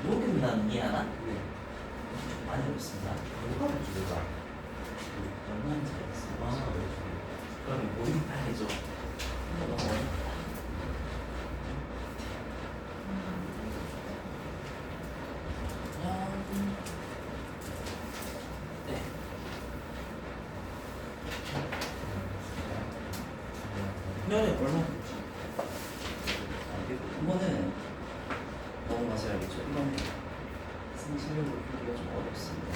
이렇게 된다는 이해하나? 많이 어렵습니다. 뭐가 문제가? 얼마인지 알겠어. 그러면 모르기 빨리죠. 너무 어렵다. 네. 면에 얼마? 이거는 너무 맛이 알겠죠? 이건 상실력으로 보기가 좀 어렵습니다.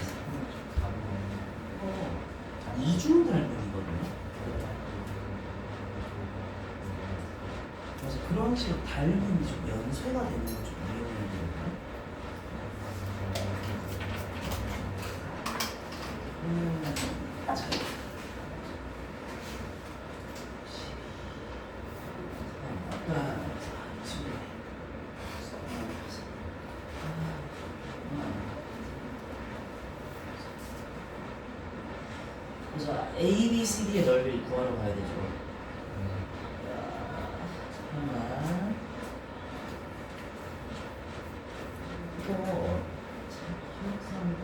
이중 닮음이거든요. 그래서 그런 식으로 닮음이 좀 연쇄가 되는 걸 좀 이용해야 되거든요. 자. 아까 자, A, B, C, D의 넓이를 구하러 가야 되죠. 잠깐만. 이거 기억상도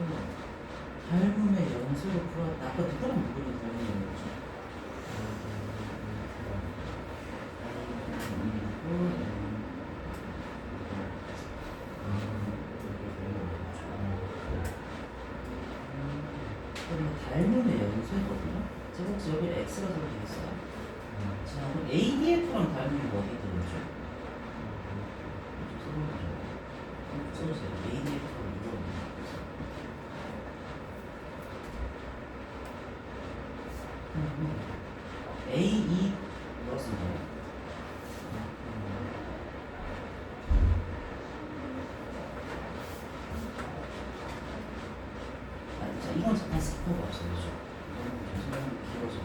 닮음의 연수로 풀었다. 아까 누구랑 누구랑 닮음의 연수? 닮음의 연수거든요. 제가 혹시 여기 X가 적혀있어요? 자, 그럼 ADF랑 닮음이 어디 들어오죠? 써주세요. ADF랑 이거 AE 뭐였습니까? 자, 이건 잠깐 스포가 없어야죠. 이건 길어져.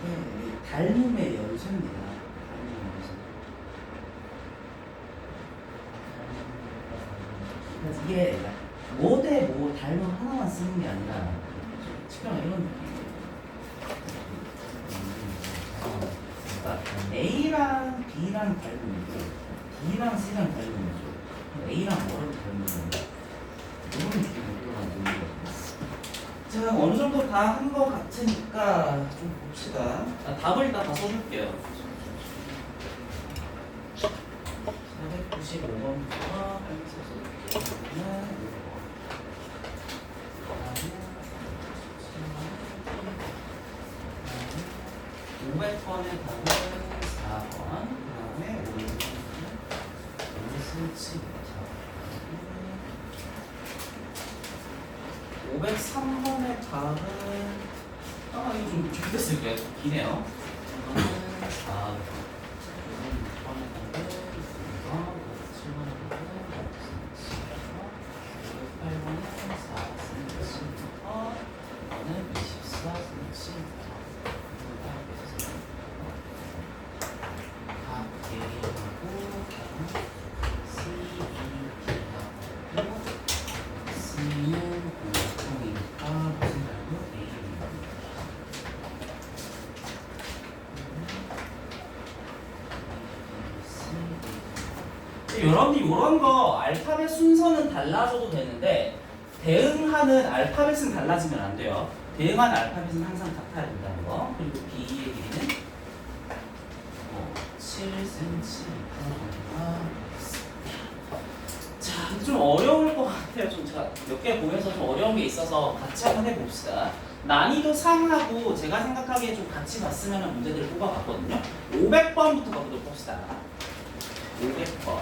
이게 닮음의 연속입니다. 닮음의 연속. 그래서 이게 뭐 대 뭐 닮음 하나만 쓰는 게 아니라 특별한 이런 느낌이에요. 그러니까 A랑 B랑 닮음이고 B랑 C랑 닮음이죠. A랑 뭐랑 닮음이죠? 이런 느낌으로 만드는 자, 어느 정도 다 한 것 같으니까 좀 봅시다. 답을 일단 다 써줄게요. 495번부터 500번의 답은 4번, 그 다음에 503번의 답은 이거 좀 길게 쓸게요. 기네요. 4번, 6번의 답은 2번, 507번의 답은 4cm, 이거는 24cm. 여러분이 이런 거 알파벳 순서는 달라져도 되는데 대응하는 알파벳은 달라지면 안 돼요. 대응하는 알파벳은 항상 같아야 된다는 거. 그리고 B의 길이는 7cm. 자, 근데 좀 어려울 것 같아요. 좀 제가 몇 개 보면서 좀 어려운 게 있어서 같이 한번 해봅시다. 난이도 상하고 제가 생각하기에 좀 같이 봤으면 문제들을 뽑아봤거든요. 500번부터 먼저 봅시다. 500번.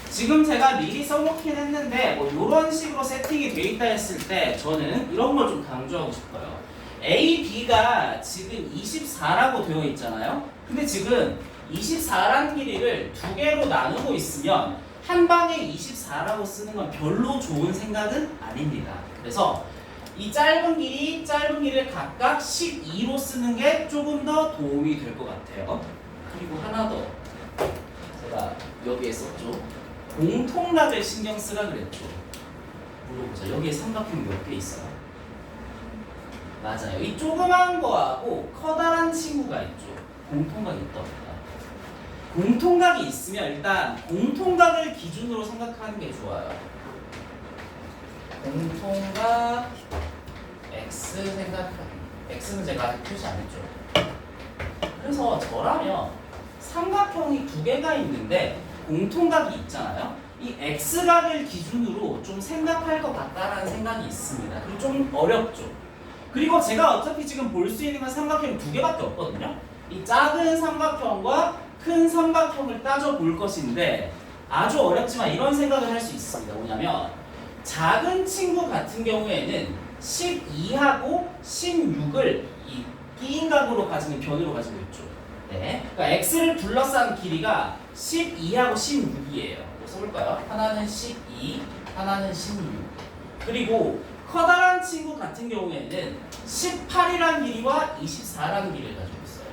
지금 제가 미리 써놓긴 했는데 뭐 이런 식으로 세팅이 돼 있다 했을 때 저는 이런 걸 좀 강조하고 싶어요. A, B가 지금 24라고 되어 있잖아요. 근데 지금 24란 길이를 두 개로 나누고 있으면 한 방에 24라고 쓰는 건 별로 좋은 생각은 아닙니다. 그래서 이 짧은 길이를 각각 12로 쓰는 게 조금 더 도움이 될 것 같아요. 그리고 하나 더 제가 여기에 썼죠. 공통각을 신경 쓰라 그랬죠. 물어보자. 여기에 삼각형 몇 개 있어요? 맞아요. 이 조그만 거하고 커다란 친구가 있죠. 공통각이 있답니다. 공통각이 있으면 일단 공통각을 기준으로 생각하는 게 좋아요. 공통각 X 생각하기. X는 제가 아직 표시 안 했죠. 그래서 저라면 삼각형이 두 개가 있는데 공통각이 있잖아요. 이 X각을 기준으로 좀 생각할 것 같다라는 생각이 있습니다. 그리고 좀 어렵죠. 그리고 제가 어차피 지금 볼 수 있는 건 삼각형이 두 개밖에 없거든요. 이 작은 삼각형과 큰 삼각형을 따져볼 것인데 아주 어렵지만 이런 생각을 할 수 있습니다. 뭐냐면 작은 친구 같은 경우에는 12하고 16을 이 끼인각으로 가지는 변으로 가지고 있죠. 네, 그러니까 x를 둘러싼 길이가 12하고 16이에요. 뭐 써볼까요? 하나는 12, 하나는 16. 그리고 커다란 친구 같은 경우에는 18이라는 길이와 24라는 길이를 가지고 있어요.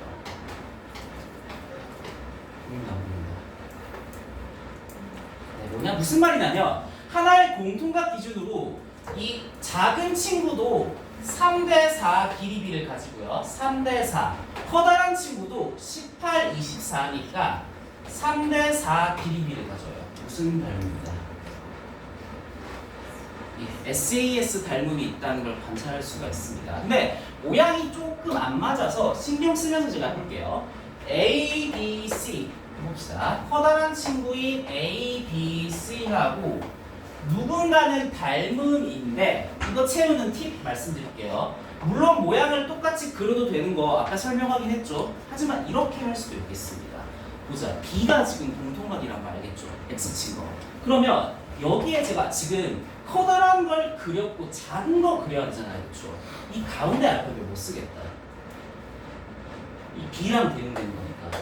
네, 뭐냐 무슨 말이냐면 하나의 공통각 기준으로 이 작은 친구도 3대4 길이비를 가지고요. 3대4. 커다란 친구도 18, 24니까 3대4 길이비를 가져요. 무슨 닮음이다? SAS 닮음이 있다는 걸 관찰할 수가 있습니다. 근데 모양이 조금 안 맞아서 신경 쓰면서 제가 해볼게요. A, B, C 봅시다. 커다란 친구인 A, B, C하고 누군가는 닮음인데 이거 채우는 팁 말씀드릴게요. 물론 모양을 똑같이 그려도 되는 거 아까 설명하긴 했죠. 하지만 이렇게 할 수도 있겠습니다. 보자. B가 지금 공통각이란 거 알겠죠? X친 거. 그러면 여기에 제가 지금 커다란 걸 그렸고 작은 거 그려야 되잖아요. 그렇죠? 이 가운데 알파벳 못 쓰겠다. 이 B랑 대응되는 거니까.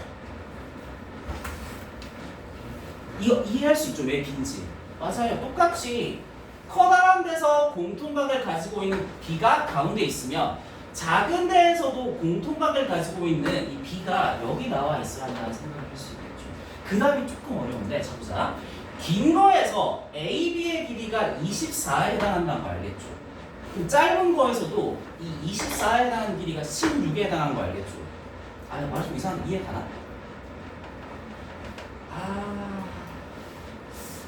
이거 이해할 수 있죠? 왜 B인지. 맞아요. 똑같이 커다란 데서 공통각을 가지고 있는 B가 가운데 있으면 작은 데에서도 공통각을 가지고 있는 이 B가 여기 나와 있어야 한다는 생각을 할 수 있겠죠. 그 답이 조금 어려운데 자 보자. 긴 거에서 AB의 길이가 24에 해당한다는 거 알겠죠? 그럼 짧은 거에서도 이 24에 해당하는 길이가 16에 해당하는 거 알겠죠? 아, 말이 좀 이상한데 이해 가나?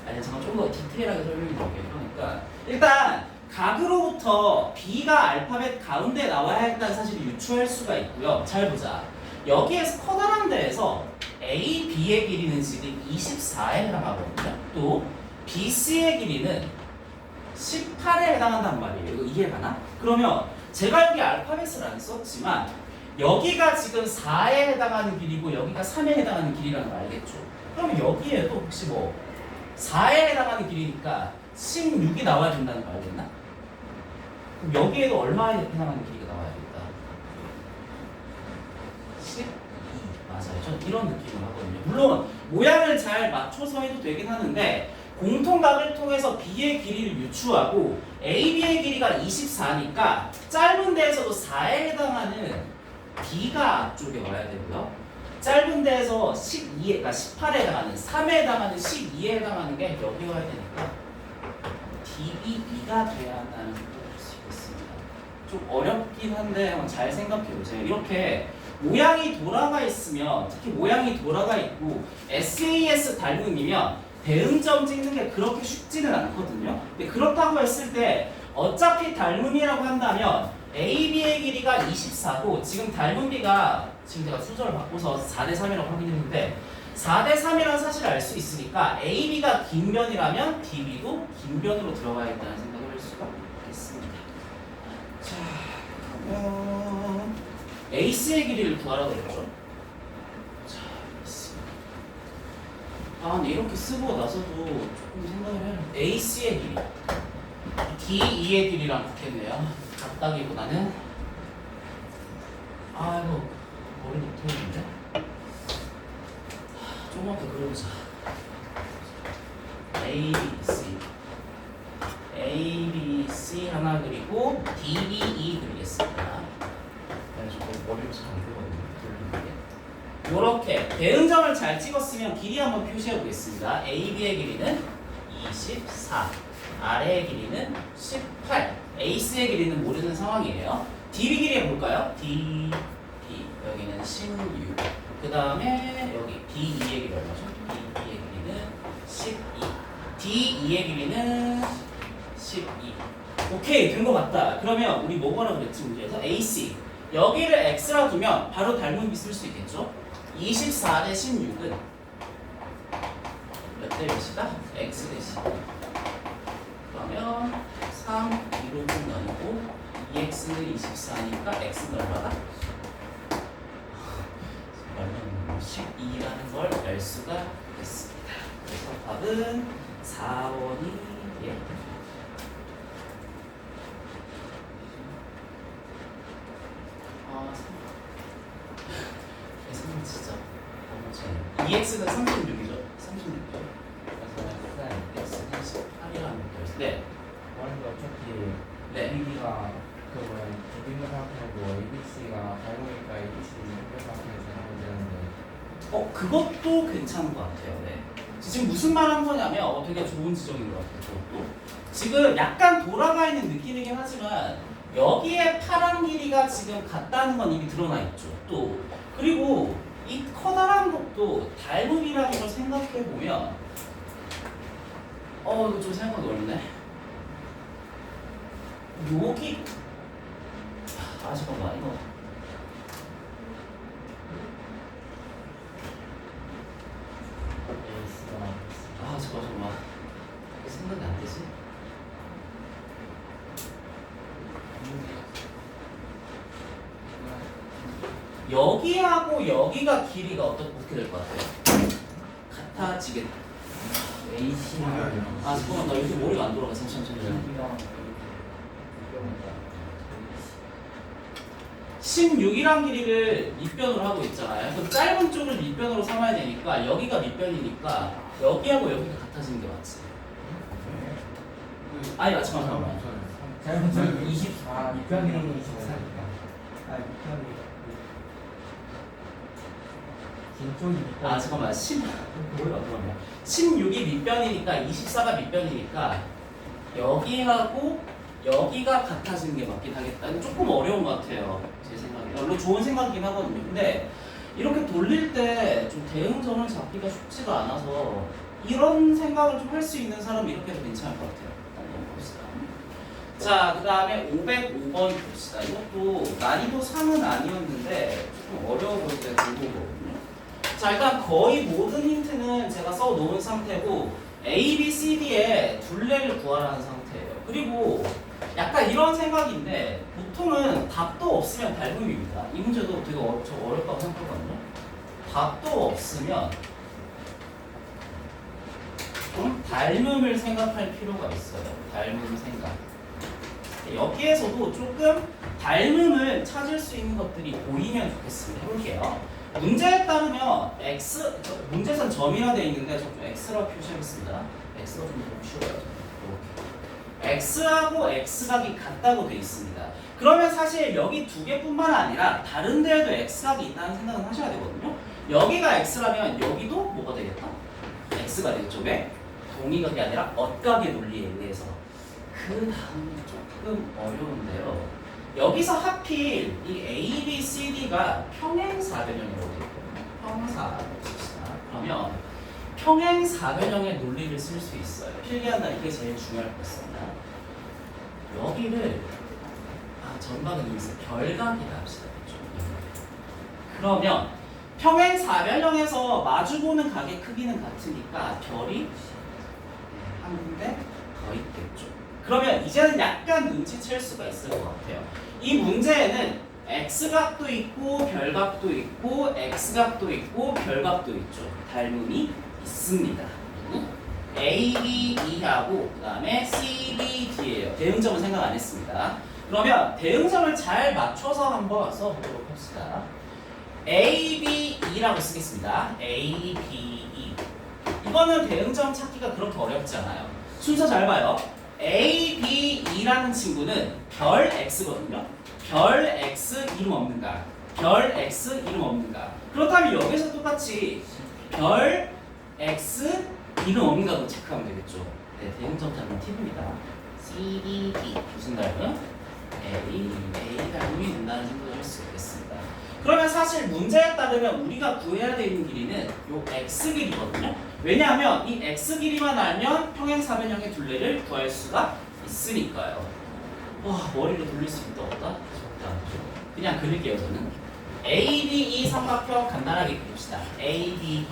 아니 잠깐 좀 더 디테일하게 설명해 볼게요. 그러니까 일단 각으로부터 B가 알파벳 가운데 나와야 했다는 사실을 유추할 수가 있고요. 잘 보자. 여기에서 커다란 데에서 A, B의 길이는 지금 24에 해당하거든요. 또 B, C의 길이는 18에 해당한단 말이에요. 이거 이해 가나? 그러면 제가 여기 알파벳을 안 썼지만 여기가 지금 4에 해당하는 길이고 여기가 3에 해당하는 길이라는 거 알겠죠? 그러면 여기에도 혹시 뭐 4에 해당하는 길이니까 16이 나와야 된다는 거 알겠나? 그럼 여기에도 얼마에 해당하는 길이가 나와야겠다? 12. 맞아요. 전 이런 느낌을 하거든요. 물론 모양을 잘 맞춰서 해도 되긴 하는데 공통각을 통해서 B의 길이를 유추하고 AB의 길이가 24니까 짧은 데에서도 4에 해당하는 B가 앞쪽에 와야 되고요. 짧은 데에서 12에, 그러니까 18에 해당하는 3에 해당하는 12에 해당하는 게 여기 와야 되니까 DB가 돼야 한다는 걸 알 수 있겠습니다. 좀 어렵긴 한데 한번 잘 생각해 보세요. 이렇게 모양이 돌아가 있으면 특히 모양이 돌아가 있고 SAS 닮음이면 대응점 찍는 게 그렇게 쉽지는 않거든요. 근데 그렇다고 했을 때 어차피 닮음이라고 한다면 AB의 길이가 24고 지금 닮은 B가 지금 제가 순서를 바꿔서 4대 3이라고 확인했는데 4대 3이라는 사실을 알 수 있으니까 AB가 긴 변이라면 DB도 긴 변으로 들어가야겠다는 생각을 할 수가 있겠습니다. 자, 그러면 AC의 길이를 구하라고 했죠. 자, AC. 근데 이렇게 쓰고 나서도 조금 생각을 해요. AC의 길이 DE의 길이랑 같겠네요. 같다기보다는 이거 머리 못하는데 조금만 더 그려보자. A, B, C 하나 그리고 D, E, E 그리겠습니다. 머리를 잘안 그리거든요. 이렇게 대응점을 잘 찍었으면 길이 한번 표시해 보겠습니다. AB의 길이는 24, 아래의 길이는 18, AC의 길이는 모르는 상황이에요. DB 길이 해볼까요? DB 여기는 16, 그 다음에 여기 DE의 길이 얼마죠? DE의 길이는 12, DE의 길이는 12. 오케이, 된 것 같다. 그러면 우리 뭐거나 그랬지 문제에서 AC 여기를 X라 두면 바로 닮은 B 쓸 수 있겠죠? 24 대 16은 몇 대 몇이다? X 대 10. 그러면 3, 2로 쭉 나누고 2X는 24니까 X는 얼마다? 12라는 걸 알 수가 있습니다. 그래서 답은 4번이 예. 진짜 2x는 36이죠. 36이죠. 그래서 x는 18이라는 것도 네. 원래 어차피 네. AB가 그 뭐야 조빈도 생각하고 ABC가 닮으니까 ABC 이렇게 생각하면 되는데 그것도 괜찮은 것 같아요. 네. 지금 무슨 말 한 거냐면 되게 좋은 지적인 것 같아요. 그것도 지금 약간 돌아가 있는 느낌이긴 하지만 여기에 파란 길이가 지금 같다는 건 이미 드러나 있죠. 또 그리고 이 커다란 것도 닮음이라는 걸 생각해 보면 이거 좀 생각보다 어렵네. 여기 잠깐만 이거 잠깐만 생각이 안 되지. 여기하고 여기가 길이가 어떻게 될 것 같아요? 같아지겠다. AC랑 잠깐만 나 요즘 머리가 안 돌아가. 잠시만. 16이란 길이를 밑변으로 하고 있잖아요. 그럼 짧은 쪽을 밑변으로 삼아야 되니까 여기가 밑변이니까 여기하고 여기가 같아지는 게 맞지. 잠깐만. 잘못하면 24 밑변이 24니까 아니 밑편이 긴 쪽이 밑편. 아 잠깐만 16이 밑변이니까 24가 밑변이니까 여기하고 여기가 같아지는 게 맞긴 하겠다. 이거 조금 어려운 것 같아요. 제 생각에. 물론 좋은 생각이긴 하거든요. 근데 이렇게 돌릴 때 좀 대응점을 잡기가 쉽지가 않아서 이런 생각을 좀 할 수 있는 사람은 이렇게 해도 괜찮을 것 같아요. 일단 넘어봅시다. 자, 그 다음에 505번 봅시다. 이것도 난이도 3은 아니었는데 조금 어려워 보일 때 들어오거든요. 자, 일단 거의 모든 힌트는 제가 써놓은 상태고 A, B, C, D의 둘레를 구하라는 상태예요. 그리고 약간 이런 생각인데 보통은 답도 없으면 닮음입니다. 이 문제도 되게 어렵다고 생각하거든요. 답도 없으면 좀 닮음을 생각할 필요가 있어요. 닮음 생각. 여기에서도 조금 닮음을 찾을 수 있는 것들이 보이면 좋겠습니다. 해볼게요. 문제에 따르면 x 문제선 점이라 되어 있는데 저 좀 x라고 표시하겠습니다. x가 좀 더 쉬워요. 이렇게 x하고 x각이 같다고 되어 있습니다. 그러면 사실 여기 두 개뿐만 아니라 다른 데에도 x각이 있다는 생각은 하셔야 되거든요. 여기가 x라면 여기도 뭐가 되겠다? x가 되겠죠. 왜? 동의각이 아니라 엇각의 논리에 의해서. 그 다음이 조금 어려운데요. 여기서 하필 이 A, B, C, D가 평행사변형이라고 되어 있거든요. 평사라고 씁시다. 그러면 평행사변형의 논리를 쓸 수 있어요. 필기한다는 게 제일 중요할 것 같습니다. 여기를 전방은 여기서 별각이라 합시다. 그러면 평행사변형에서 마주보는 각의 크기는 같으니까 별이 한 군데 더 있겠죠. 그러면 이제는 약간 눈치챌 수가 있을 것 같아요. 이 문제에는 x각도 있고 별각도 있고 x각도 있고 별각도 있죠. 닮음이 있습니다. A, B, E하고 그 다음에 C, D, D예요. 대응점은 생각 안 했습니다. 그러면 대응점을 잘 맞춰서 한번 써보도록 합시다. A, B, E라고 쓰겠습니다. A, B, E. 이거는 대응점 찾기가 그렇게 어렵지 않아요. 순서 잘 봐요. A, B, E라는 친구는 별 X거든요. 별 X 이름 없는가? 별 X 이름 없는가? 그렇다면 여기서 똑같이 별 X 이름 없는가도 체크하면 되겠죠. 네, 대응점 잡는 팁입니다. C, D, D 무슨 닮음? A 닮음이 된다는 생각을 할 수 있겠습니다. 그러면 사실 문제에 따르면 우리가 구해야 되는 길이는 요 X 길이거든요. 왜냐하면 이 X 길이만 알면 평행사변형의 둘레를 구할 수가 있으니까요. 와, 머리를 돌릴 수 있다 없다? 절대 안 되죠. 그냥 그릴게요. 저는 ABE 삼각형 간단하게 그립시다. ABE.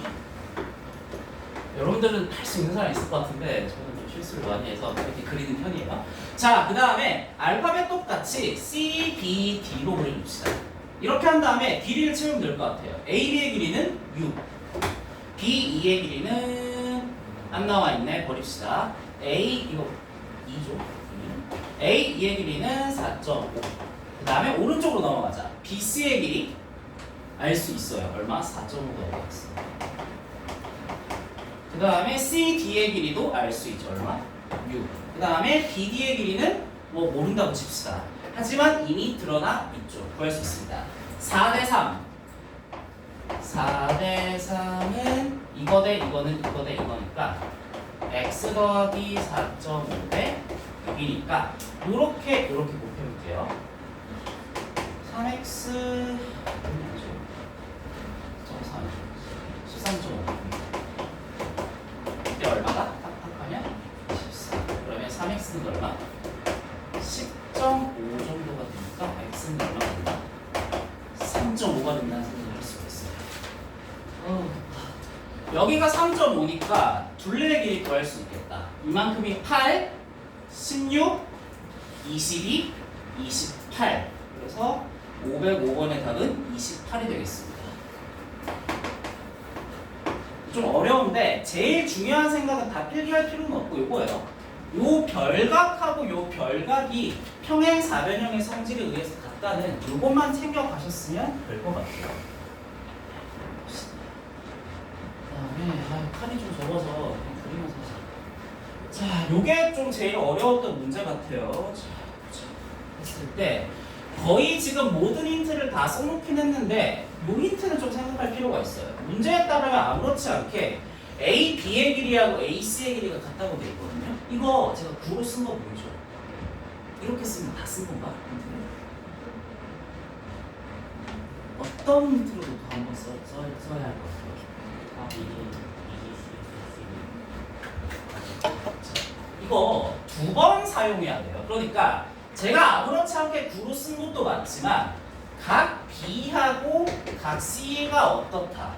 여러분들은 할 수 있는 사람 있을 것 같은데 저는 좀 실수를 많이 해서 이렇게 그리는 편이에요. 자, 그 다음에 알파벳 똑같이 C, B, D로 그려줍시다. 이렇게 한 다음에 길이를 채우면 될 것 같아요. AB의 길이는 6, BE의 길이는 안 나와 있네. 버립시다. A 이거 2죠. AE의 길이는 4.5. 그 다음에 오른쪽으로 넘어가자. BC의 길이 알 수 있어요. 얼마? 4.5가 되겠어. 그 다음에 CD의 길이도 알 수 있죠. 얼마? 6. 그 다음에 BD의 길이는 뭐 모른다고 칩시다. 하지만 이미 드러나 있죠. 구할 수 있습니다. 4대3. 4대3은 이거 대 이거는 이거 대 이거니까 x 더하기 4.5 대 6이니까 요렇게 곱해볼게요. 3x 13.5 이때 얼마가? 딱딱하면 14. 그러면 3x는 얼마? 10.5 정도가 되니까 x는 얼마가 된다? 3.5가 된다는 생각을 할 수가 있어요. 여기가 3.5니까 둘레의 길이 구할 수 있겠다. 이만큼이 8, 16, 22, 28. 그래서 505번의 답은 28이 되겠습니다. 좀 어려운데 제일 중요한 생각은 다 필기할 필요는 없고 이거예요. 요 별각하고 요 별각이 평행사변형의 성질에 의해서 같다는 요것만 챙겨가셨으면 될 것 같아요. 그다음에 칼이 좀 적어서 그냥 그리면서 자, 요게 좀 제일 어려웠던 문제 같아요. 자, 했을 때 거의 지금 모든 힌트를 다 써놓긴 했는데 요 힌트는 좀 생각할 필요가 있어요. 문제에 따르면 아무렇지 않게 A, B의 길이하고 A, C의 길이가 같다고 되어 있거든요. 이거 제가 구로 쓴 거 보이죠? 이렇게 쓰면 다 쓴 건가? 어떤 힌트로도 더 한번 써야 할 것 같아요. 이거 두 번 사용해야 돼요. 그러니까 제가 아무렇지 않게 구로 쓴 것도 맞지만 각 B하고 각 C가 어떻다.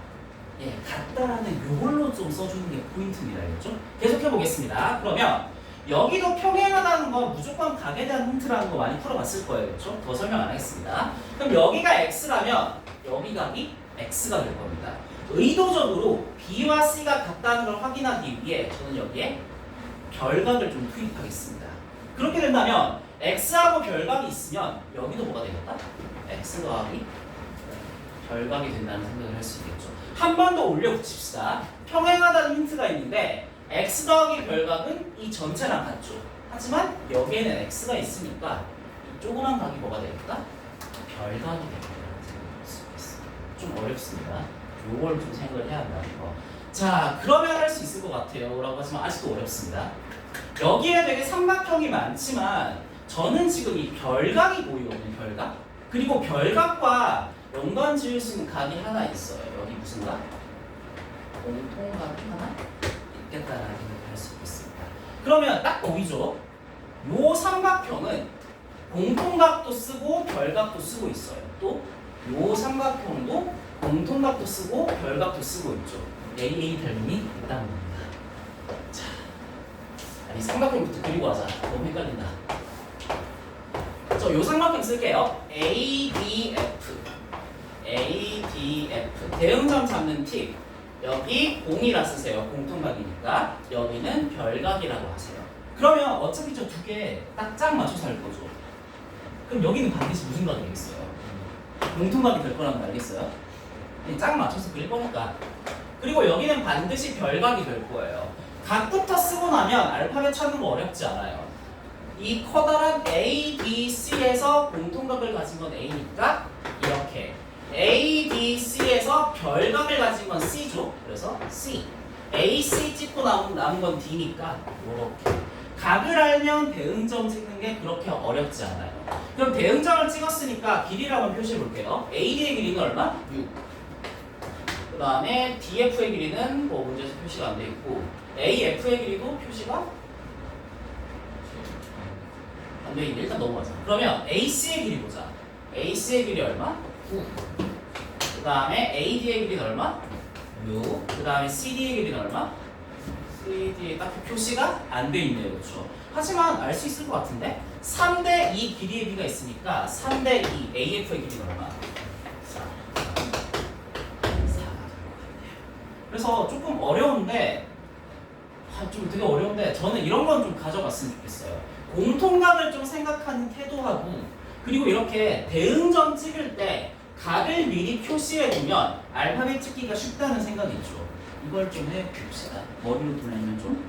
예, 같다라는 요걸로 좀 써주는 게 포인트입니다. 알겠죠? 계속해 보겠습니다. 그러면 여기도 평행하다는 건 무조건 각에 대한 힌트라는 거 많이 풀어봤을 거예요. 그렇죠? 더 설명 안 하겠습니다. 그럼 여기가 X라면 여기 각이 X가 될 겁니다. 의도적으로 B와 C가 같다는 걸 확인하기 위해 저는 여기에 별각을 좀 투입하겠습니다. 그렇게 된다면 X하고 별각이 있으면 여기도 뭐가 되겠다? X 더하기 별각이 된다는 생각을 할 수 있겠죠. 한 번 더 올려 붙입시다. 평행하다는 힌트가 있는데 X 더하기 별각은 이 전체랑 같죠. 하지만 여기에는 X가 있으니까 이 조그만 각이 뭐가 되겠다? 별각이 되겠다는 생각을 할 수 있겠습니다. 좀 어렵습니다. 요걸 좀 생각을 해야 한다는 거. 자, 그러면 할 수 있을 것 같아요 라고 하지만 아직도 어렵습니다. 여기에 되게 삼각형이 많지만 저는 지금 이 별각이 보이거든요. 별각. 그리고 별각과 연관 지을 수 있는 각이 하나 있어요. 여기 무슨 각? 공통각이 하나 있겠다라는 생각을 할 수 있겠습니다. 그러면 딱 보이죠? 요 삼각형은 공통각도 쓰고 별각도 쓰고 있어요. 또 요 삼각형도 공통각도 쓰고 별각도 쓰고 있죠. AA 닮음이 있다는 겁니다. 자, 아니 삼각형부터 그리고 하자. 너무 헷갈린다. 요 삼각형 쓸게요. ADF. ADF. 대응점 잡는 팁. 여기 공이라 쓰세요. 공통각이니까. 여기는 별각이라고 하세요. 그러면 어차피 저 두 개 딱 짝 맞춰서 할 거죠. 그럼 여기는 반드시 무슨 각이 되겠어요? 공통각이 될 거라는 거 알겠어요? 짝 맞춰서 그릴 거니까. 그리고 여기는 반드시 별각이 될 거예요. 각부터 쓰고 나면 알파벳 찾는 거 어렵지 않아요. 이 커다란 A, B, C에서 공통각을 가진 건 A니까 이렇게 A, B, C에서 별각을 가진 건 C죠. 그래서 C. A, C 찍고 남은 건 D니까 이렇게. 각을 알면 대응점 찍는 게 그렇게 어렵지 않아요. 그럼 대응점을 찍었으니까 길이라고 한번 표시해 볼게요. AD의 길이는 얼마? 6. 그 다음에 DF의 길이는 뭐 문제에서 표시가 안 돼 있고 AF의 길이도 표시가 안 돼 있네. 일단 넘어가자. 그러면 AC의 길이 보자. AC의 길이 얼마? 9. 그 다음에 AD의 길이는 얼마? 6. 그 다음에 CD의 길이는 얼마? CD에 딱 표시가 안 돼 있네요. 그렇죠? 하지만 알 수 있을 것 같은데 3대 2 길이의 비가 있으니까 3대 2 AF의 길이는 얼마? 4. 4가 그래서 조금 어려운데 좀 되게 어려운데 저는 이런 건 좀 가져갔으면 좋겠어요. 공통각을 좀 생각하는 태도하고 그리고 이렇게 대응점 찍을 때 각을 미리 표시해 두면 알파벳 찍기가 쉽다는 생각이 있죠. 이걸 좀 해봅시다. 머리로 돌리면 좀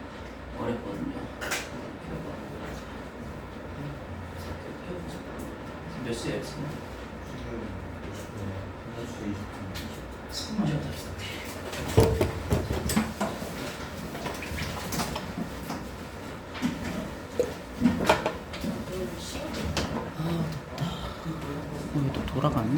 어렵거든요. 몇 시에요 지금?